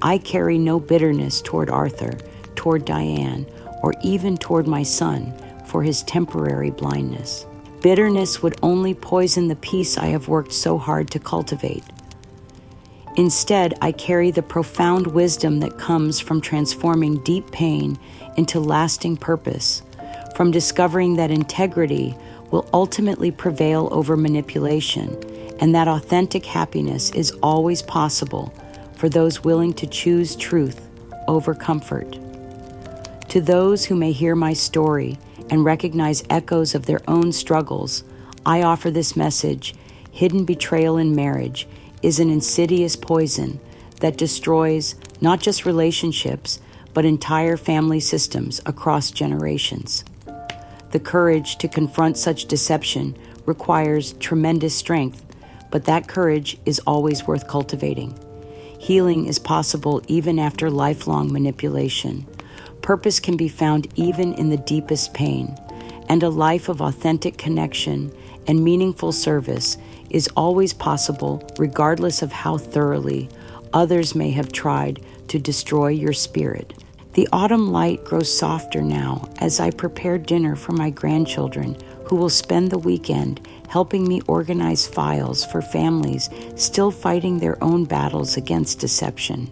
I carry no bitterness toward Arthur, toward Diane, or even toward my son for his temporary blindness. Bitterness would only poison the peace I have worked so hard to cultivate. Instead, I carry the profound wisdom that comes from transforming deep pain into lasting purpose, from discovering that integrity will ultimately prevail over manipulation, and that authentic happiness is always possible for those willing to choose truth over comfort. To those who may hear my story and recognize echoes of their own struggles, I offer this message: hidden betrayal in marriage is an insidious poison that destroys not just relationships, but entire family systems across generations. The courage to confront such deception requires tremendous strength, but that courage is always worth cultivating. Healing is possible even after lifelong manipulation. Purpose can be found even in the deepest pain, and a life of authentic connection and meaningful service is always possible regardless of how thoroughly others may have tried to destroy your spirit. The autumn light grows softer now as I prepare dinner for my grandchildren, who will spend the weekend helping me organize files for families still fighting their own battles against deception.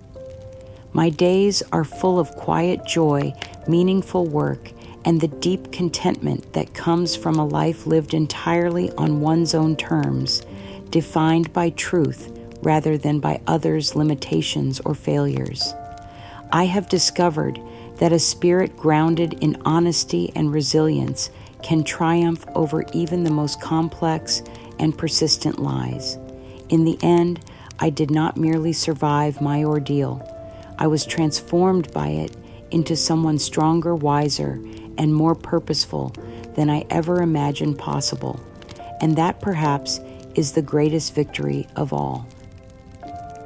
My days are full of quiet joy, meaningful work, and the deep contentment that comes from a life lived entirely on one's own terms, defined by truth rather than by others' limitations or failures. I have discovered that a spirit grounded in honesty and resilience can triumph over even the most complex and persistent lies. In the end, I did not merely survive my ordeal. I was transformed by it into someone stronger, wiser, and more purposeful than I ever imagined possible. And that perhaps is the greatest victory of all.